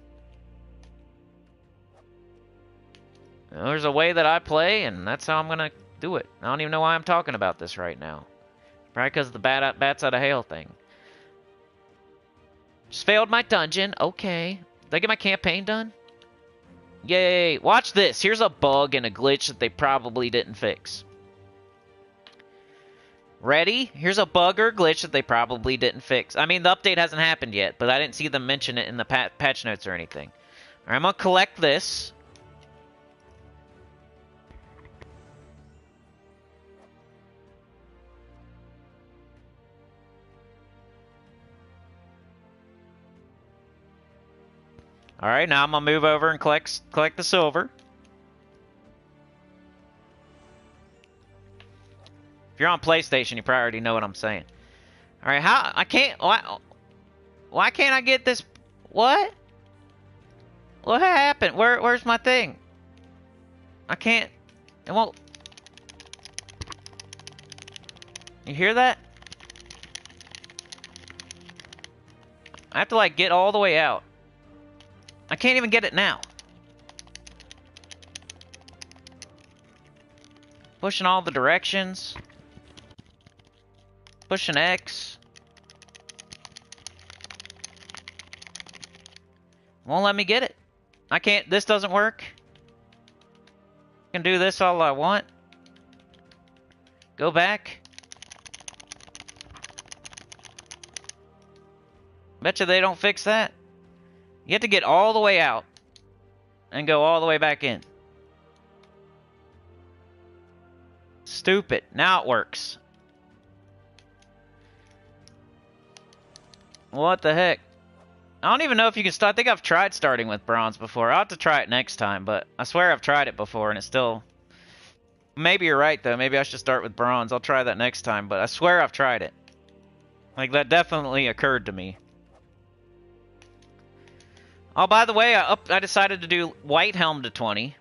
[SPEAKER 1] You know, there's a way that I play, and that's how I'm gonna do it. I don't even know why I'm talking about this right now. Probably because of the bats out of hail thing. Just failed my dungeon. Okay. Did I get my campaign done? Yay. Watch this. Here's a bug and a glitch that they probably didn't fix. Ready? Here's a bug or glitch that they probably didn't fix. I mean, the update hasn't happened yet, but I didn't see them mention it in the patch notes or anything. Alright, I'm going to collect this. Alright, now I'm going to move over and collect the silver. If you're on PlayStation, you probably already know what I'm saying. Alright, how... I can't... Why can't I get this... What? What happened? Where's my thing? I can't... It won't... You hear that? I have to, like, get all the way out. I can't even get it now. Pushing all the directions. Pushing X. Won't let me get it. I can't. This doesn't work. I can do this all I want. Go back. Betcha they don't fix that. You have to get all the way out and go all the way back in. Stupid. Now it works. What the heck? I don't even know if you can start. I think I've tried starting with bronze before. I'll have to try it next time, but I swear I've tried it before and it's still... Maybe you're right, though. Maybe I should start with bronze. I'll try that next time, but I swear I've tried it. Like, that definitely occurred to me. Oh, by the way, I decided to do white helm to 20.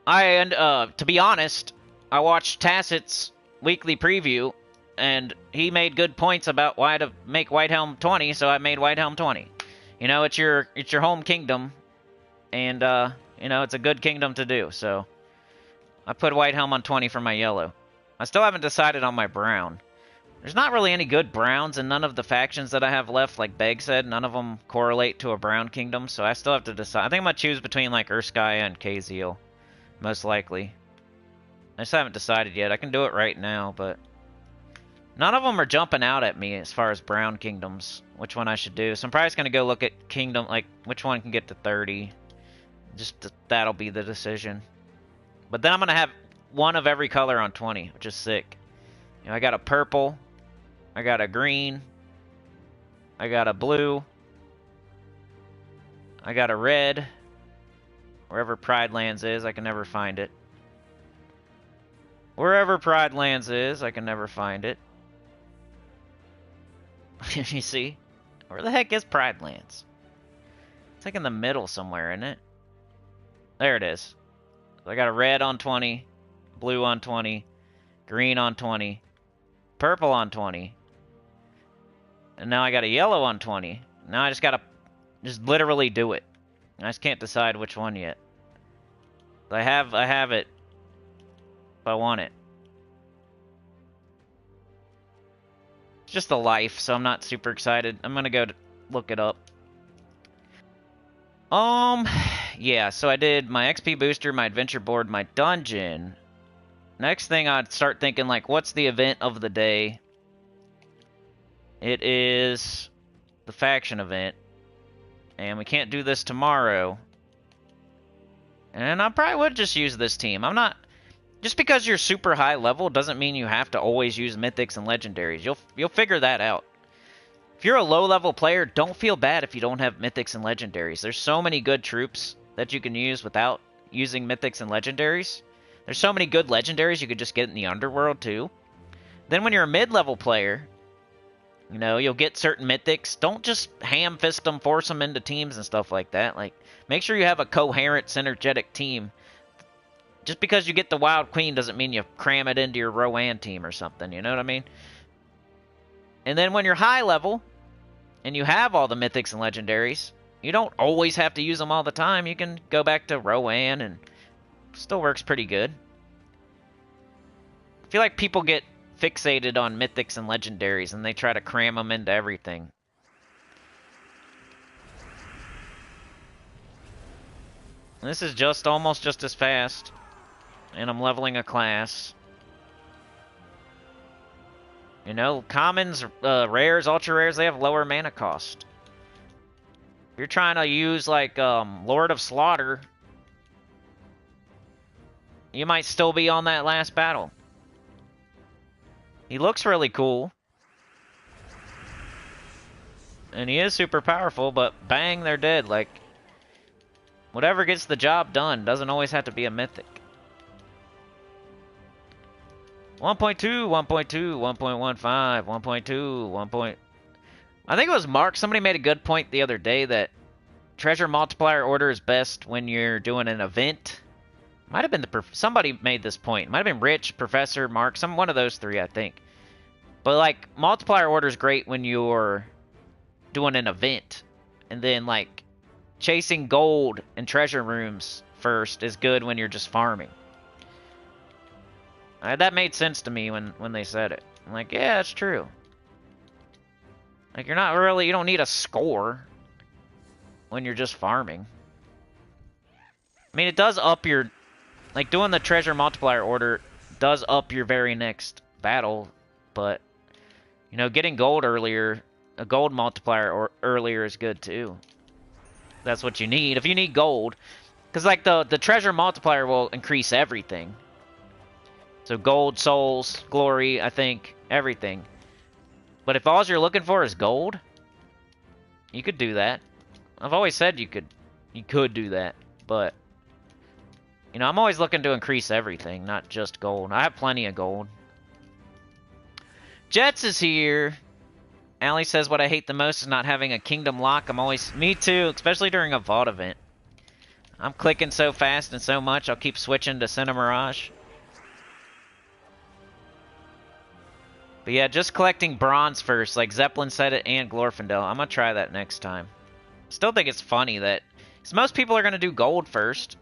[SPEAKER 1] To be honest, I watched Tacit's weekly preview, and he made good points about why to make Whitehelm 20, so I made Whitehelm 20. You know, it's your home kingdom, and you know, it's a good kingdom to do, so I put Whitehelm on 20 for my yellow. I still haven't decided on my brown. There's not really any good browns in none of the factions that I have left, like Beg said. None of them correlate to a brown kingdom, so I still have to decide. I think I'm going to choose between, like, Urskaya and Kaziel, most likely. I just haven't decided yet. I can do it right now, but none of them are jumping out at me as far as brown kingdoms, which one I should do. So I'm probably just going to go look at kingdom, like, which one can get to 30. That'll be the decision. But then I'm going to have one of every color on 20, which is sick. You know, I got a purple. I got a green. I got a blue. I got a red. Wherever Pride Lands is, I can never find it. Wherever Pride Lands is, I can never find it. You see? Where the heck is Pride Lands? It's like in the middle somewhere, isn't it? There it is. So I got a red on 20, blue on 20, green on 20, purple on 20, and now I got a yellow on 20. Now I just gotta literally do it. I just can't decide which one yet. I have it if I want it. It's just a life, so I'm not super excited. I'm gonna go look it up. Yeah, so I did my XP booster, my adventure board, my dungeon. Next thing I'd start thinking, like, what's the event of the day? It is the faction event. And we can't do this tomorrow. And I probably would just use this team. I'm not... Just because you're super high level doesn't mean you have to always use mythics and legendaries. You'll figure that out. If you're a low-level player, don't feel bad if you don't have mythics and legendaries. There's so many good troops that you can use without using mythics and legendaries. There's so many good legendaries you could just get in the underworld, too. Then when you're a mid-level player, you know, you'll get certain mythics. Don't just ham-fist them, force them into teams and stuff like that. Like, make sure you have a coherent, synergetic team. Just because you get the Wild Queen doesn't mean you cram it into your Rowan team or something, you know what I mean? And then when you're high level, and you have all the mythics and legendaries, you don't always have to use them all the time. You can go back to Rowan, and still works pretty good. I feel like people get fixated on mythics and legendaries, and they try to cram them into everything. And this is almost just as fast, and I'm leveling a class. You know, commons, rares, ultra rares, they have lower mana cost. If you're trying to use, like, Lord of Slaughter, you might still be on that last battle. He looks really cool. And he is super powerful, but bang, they're dead. Like, whatever gets the job done doesn't always have to be a mythic. 1.2, 1.2, 1.15, 1.2, 1. I think it was Mark. Somebody made a good point the other day that treasure multiplier order is best when you're doing an event. Might have been somebody made this point. Might have been Rich, Professor, Mark, one of those three, I think. But like multiplier order is great when you're doing an event, and then like chasing gold and treasure rooms first is good when you're just farming. That made sense to me when they said it. I'm like, yeah, that's true. Like, you don't need a score when you're just farming. I mean, it does up your, like, doing the treasure multiplier order does up your very next battle, but, you know, getting gold earlier, a gold multiplier earlier is good, too. That's what you need. If you need gold, because, like, the treasure multiplier will increase everything. So gold, souls, glory, I think, everything. But if all you're looking for is gold, you could do that. I've always said you could do that, but you know, I'm always looking to increase everything, not just gold. I have plenty of gold. Jets is here. Allie says what I hate the most is not having a kingdom lock. Me too, especially during a VOD event. I'm clicking so fast and so much, I'll keep switching to Cinemirage. But yeah, just collecting bronze first, like Zeppelin said it and Glorfindel. I'm gonna try that next time. Still think it's funny that... Because most people are gonna do gold first.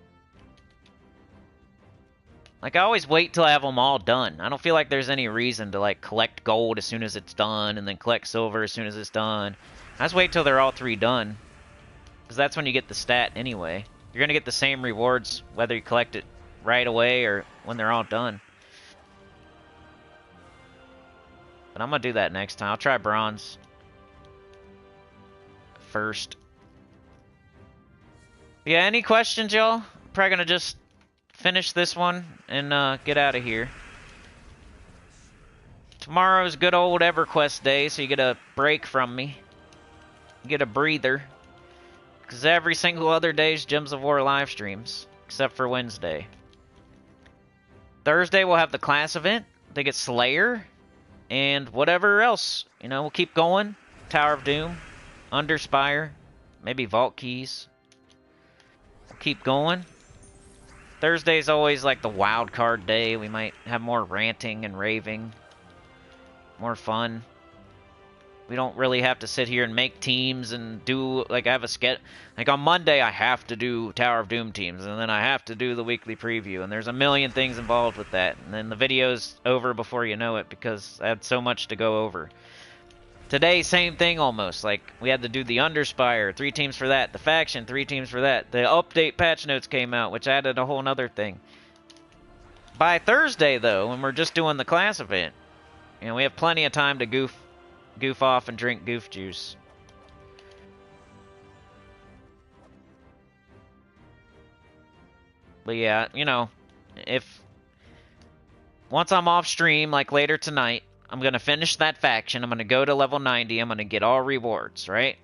[SPEAKER 1] Like, I always wait till I have them all done. I don't feel like there's any reason to, like, collect gold as soon as it's done, and then collect silver as soon as it's done. I just wait till they're all three done. Because that's when you get the stat anyway. You're gonna get the same rewards whether you collect it right away or when they're all done. But I'm gonna do that next time. I'll try bronze first. Yeah, any questions, y'all? Probably gonna just finish this one and get out of here. Tomorrow's good old EverQuest day, so you get a break from me. You get a breather. Because every single other day's Gems of War live streams, except for Wednesday. Thursday we'll have the class event. They get Slayer, and whatever else. You know, we'll keep going. Tower of Doom, Underspire, maybe Vault Keys. We'll keep going. Thursday's always like the wild card day. We might have more ranting and raving. More fun. We don't really have to sit here and make teams and do, like, I have a sketch. Like, on Monday, I have to do Tower of Doom teams, and then I have to do the weekly preview, and there's a million things involved with that. And then the video's over before you know it, because I had so much to go over. Today, same thing almost. Like, we had to do the Underspire, 3 teams for that. The Faction, 3 teams for that. The update patch notes came out, which added a whole nother thing. By Thursday, though, when we're just doing the class event, you know, we have plenty of time to goof off and drink goof juice. But yeah, you know, if once I'm off stream, like later tonight, I'm going to finish that faction. I'm going to go to level 90. I'm going to get all rewards, right?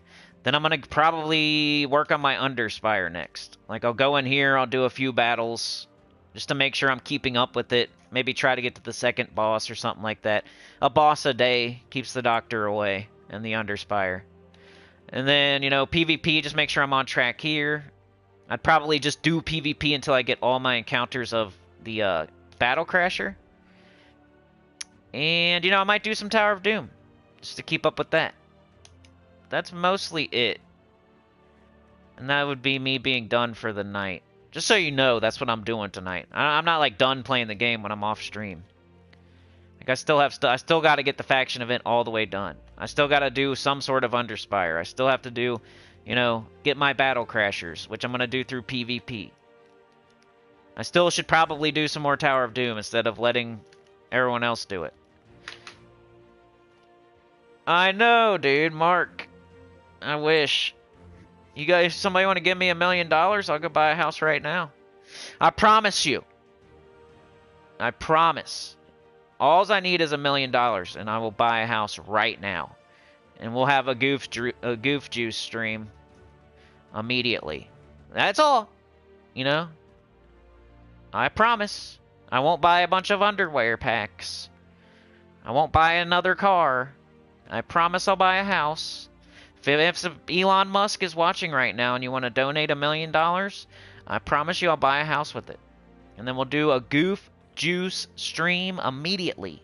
[SPEAKER 1] Then I'm going to probably work on my Underspire next. Like, I'll go in here, I'll do a few battles just to make sure I'm keeping up with it. Maybe try to get to the second boss or something like that. A boss a day keeps the doctor away and the Underspire. And then, you know, PvP, just make sure I'm on track here. I'd probably just do PvP until I get all my encounters of the Battle Crasher. And, you know, I might do some Tower of Doom just to keep up with that. That's mostly it. And that would be me being done for the night. Just so you know, that's what I'm doing tonight. I'm not, like, done playing the game when I'm off stream. Like, I still got to get the faction event all the way done. I still got to do some sort of Underspire. I still have to do, you know, get my Battle Crashers, which I'm going to do through PvP. I still should probably do some more Tower of Doom instead of letting everyone else do it. I know, dude, Mark. I wish. You guys, somebody want to give me $1 million? I'll go buy a house right now. I promise you. I promise. All I need is $1 million, and I will buy a house right now. And we'll have a goof juice stream immediately. That's all. You know? I promise. I won't buy a bunch of underwear packs. I won't buy another car. I promise I'll buy a house. If Elon Musk is watching right now and you want to donate $1 million, I promise you I'll buy a house with it. And then we'll do a goof juice stream immediately.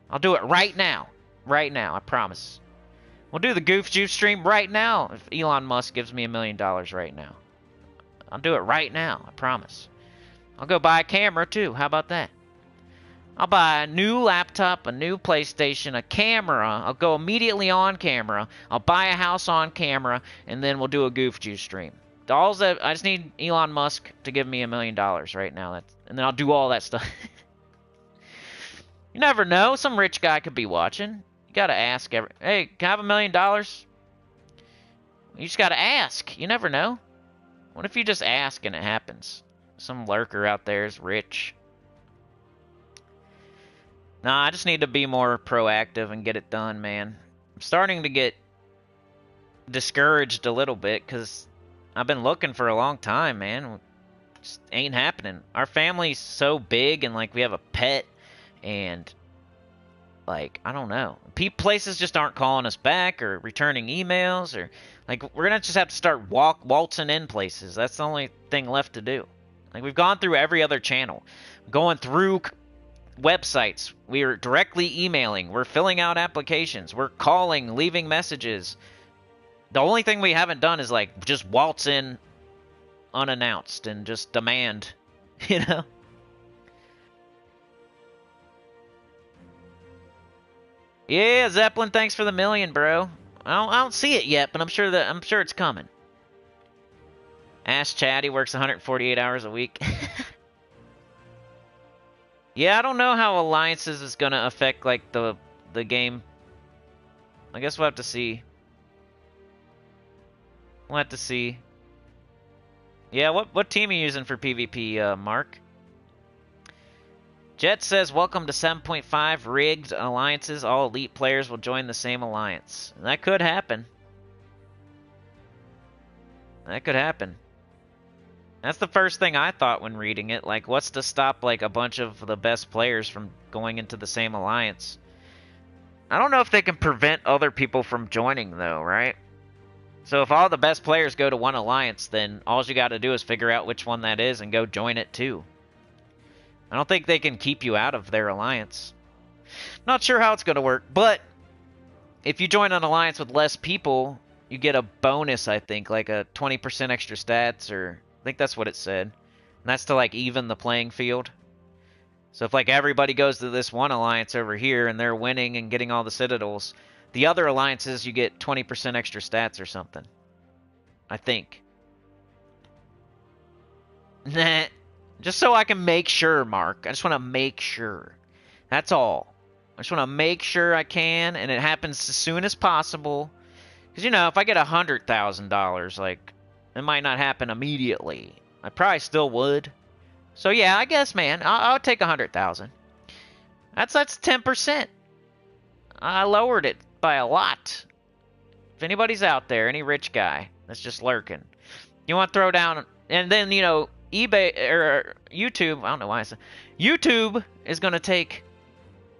[SPEAKER 1] I'll do it right now. Right now, I promise. We'll do the goof juice stream right now if Elon Musk gives me $1 million right now. I'll do it right now, I promise. I'll go buy a camera too. How about that? I'll buy a new laptop, a new PlayStation, a camera. I'll go immediately on camera. I'll buy a house on camera, and then we'll do a goof juice stream. I just need Elon Musk to give me $1 million right now, and then I'll do all that stuff. You never know. Some rich guy could be watching. You gotta ask. Hey, can I have $1 million? You just gotta ask. You never know. What if you just ask and it happens? Some lurker out there is rich. Nah, I just need to be more proactive and get it done, man. I'm starting to get discouraged a little bit because I've been looking for a long time, man. It just ain't happening. Our family's so big and, like, we have a pet and Like, I don't know. Places just aren't calling us back or returning emails, or like we're gonna just have to start waltzing in places. That's the only thing left to do. Like, we've gone through every other channel, going through websites. We're directly emailing. We're filling out applications. We're calling, leaving messages. The only thing we haven't done is like just waltz in unannounced and just demand, you know. Yeah, Zeppelin, thanks for the million, bro. I don't see it yet, but I'm sure it's coming. Ask Chad, he works 148 hours a week. Yeah, I don't know how alliances is gonna affect like the game. I guess we'll have to see. We'll have to see. Yeah, what team are you using for PvP, Mark? Jet says, welcome to 7.5 rigged alliances. All elite players will join the same alliance. That could happen. That could happen. That's the first thing I thought when reading it. Like, what's to stop, like, a bunch of the best players from going into the same alliance? I don't know if they can prevent other people from joining, though, right? So if all the best players go to one alliance, then all you got to do is figure out which one that is and go join it, too. I don't think they can keep you out of their alliance. Not sure how it's going to work, but if you join an alliance with less people, you get a bonus, I think, like a 20% extra stats, or I think that's what it said. And that's to, like, even the playing field. So if, like, everybody goes to this one alliance over here and they're winning and getting all the citadels, the other alliances you get 20% extra stats or something. I think. Nah. Just so I can make sure, Mark. I just want to make sure. That's all. I just want to make sure I can, and it happens as soon as possible. Because, you know, if I get $100,000, like, it might not happen immediately. I probably still would. So, yeah, I guess, man, I'll take $100,000. That's 10%. I lowered it by a lot. If anybody's out there, any rich guy that's just lurking, you want to throw down, and then, you know, eBay or YouTube, I don't know why I said YouTube is going to take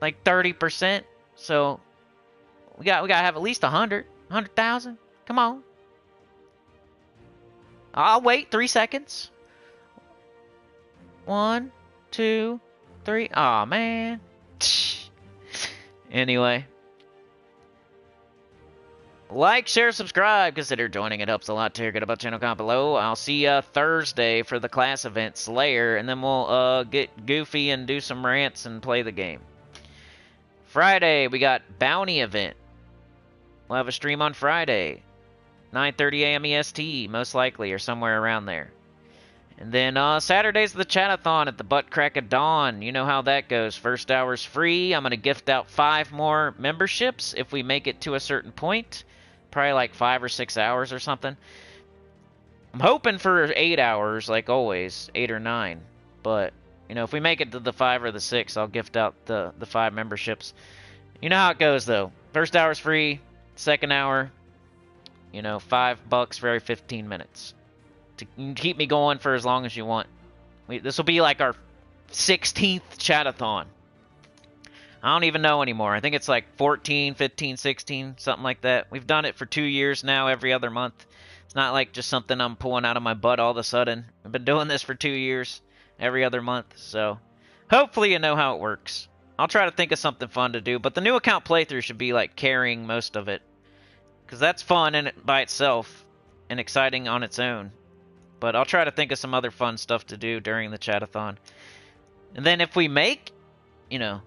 [SPEAKER 1] like 30%. So we got to have at least 100,000. Come on. I'll wait 3 seconds. 1, 2, 3. Aw, man. Anyway. Like, share, subscribe. Consider joining. It helps a lot too. Get about channel comment below. I'll see ya Thursday for the class event Slayer, and then we'll get goofy and do some rants and play the game. Friday we got bounty event. We'll have a stream on Friday, 9:30 a.m. EST, most likely, or somewhere around there. And then Saturday's the chatathon at the butt crack of dawn. You know how that goes. First hour's free. I'm gonna gift out 5 more memberships if we make it to a certain point. Probably like 5 or 6 hours or something. I'm hoping for 8 hours, like always, 8 or 9. But, you know, if we make it to the 5 or the 6, I'll gift out the 5 memberships. You know how it goes, though. First hour's free. Second hour, you know, $5 for every 15 minutes. To keep me going for as long as you want. This will be like our 16th chatathon. I don't even know anymore. I think it's like 14, 15, 16, something like that. We've done it for 2 years now, every other month. It's not like just something I'm pulling out of my butt all of a sudden. I've been doing this for 2 years, every other month. So hopefully you know how it works. I'll try to think of something fun to do. But the new account playthrough should be like carrying most of it. Because that's fun in it by itself and exciting on its own. But I'll try to think of some other fun stuff to do during the chatathon. And then if we make, you know,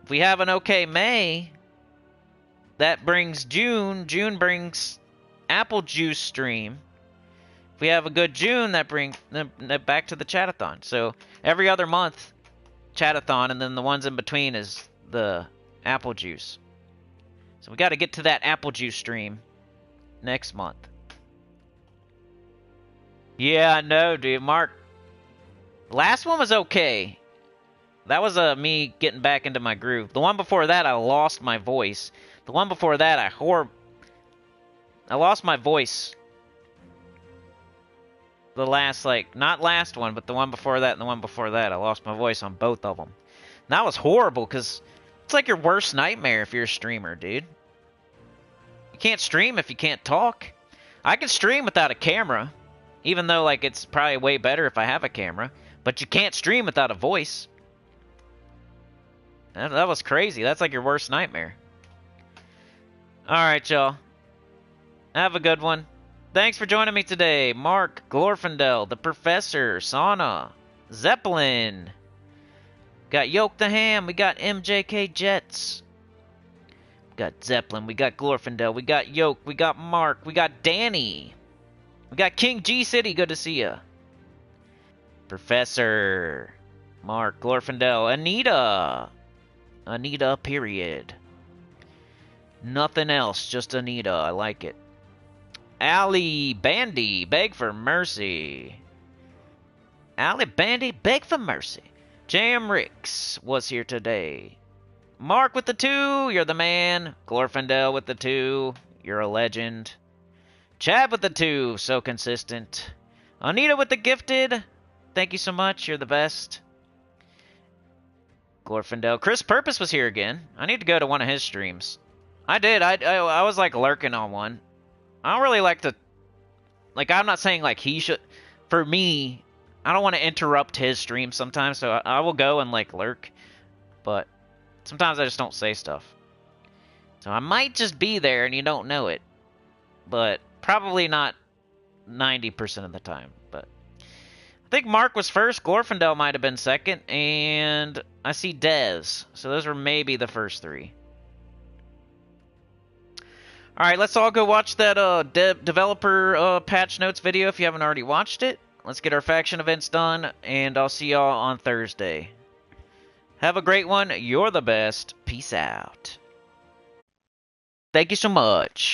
[SPEAKER 1] if we have an okay May, that brings June. June brings Apple Juice stream. If we have a good June, that brings back to the chatathon. So every other month, chatathon, and then the ones in between is the Apple Juice. So we got to get to that Apple Juice stream next month. Yeah, I know, dude. Mark, last one was okay. That was me getting back into my groove. The one before that, I lost my voice. The one before that, I lost my voice. The last, like, not last one, but the one before that and the one before that, I lost my voice on both of them. And that was horrible, because It's like your worst nightmare if you're a streamer, dude. You can't stream if you can't talk. I can stream without a camera, even though like it's probably way better if I have a camera. But you can't stream without a voice. That was crazy. That's like your worst nightmare. Alright, y'all. Have a good one. Thanks for joining me today. Mark, Glorfindel, the Professor, Sauna, Zeppelin. Got Yoke the Ham. We got MJK Jets. We got Zeppelin. We got Glorfindel. We got Yoke. We got Mark. We got Danny. We got King G City. Good to see ya. Professor, Mark, Glorfindel, Anita. Anita, period. Nothing else, just Anita. I like it. Allie Bandy, beg for mercy. Allie Bandy, beg for mercy. Jam Ricks was here today. Mark with the 2, you're the man. Glorfindel with the 2, you're a legend. Chad with the 2, so consistent. Anita with the gifted, thank you so much, you're the best. Glorfindel. Chris Purpose was here again. I need to go to one of his streams. I did. I was like lurking on one. I don't really like to... Like, I'm not saying like he should... For me, I don't want to interrupt his stream sometimes, so I will go and like lurk. But sometimes I just don't say stuff. So I might just be there and you don't know it. But probably not 90% of the time. But I think Mark was first. Glorfindel might have been second. And I see Dez. So those were maybe the first 3. Alright, let's all go watch that developer patch notes video if you haven't already watched it. Let's get our faction events done, and I'll see y'all on Thursday. Have a great one. You're the best. Peace out. Thank you so much.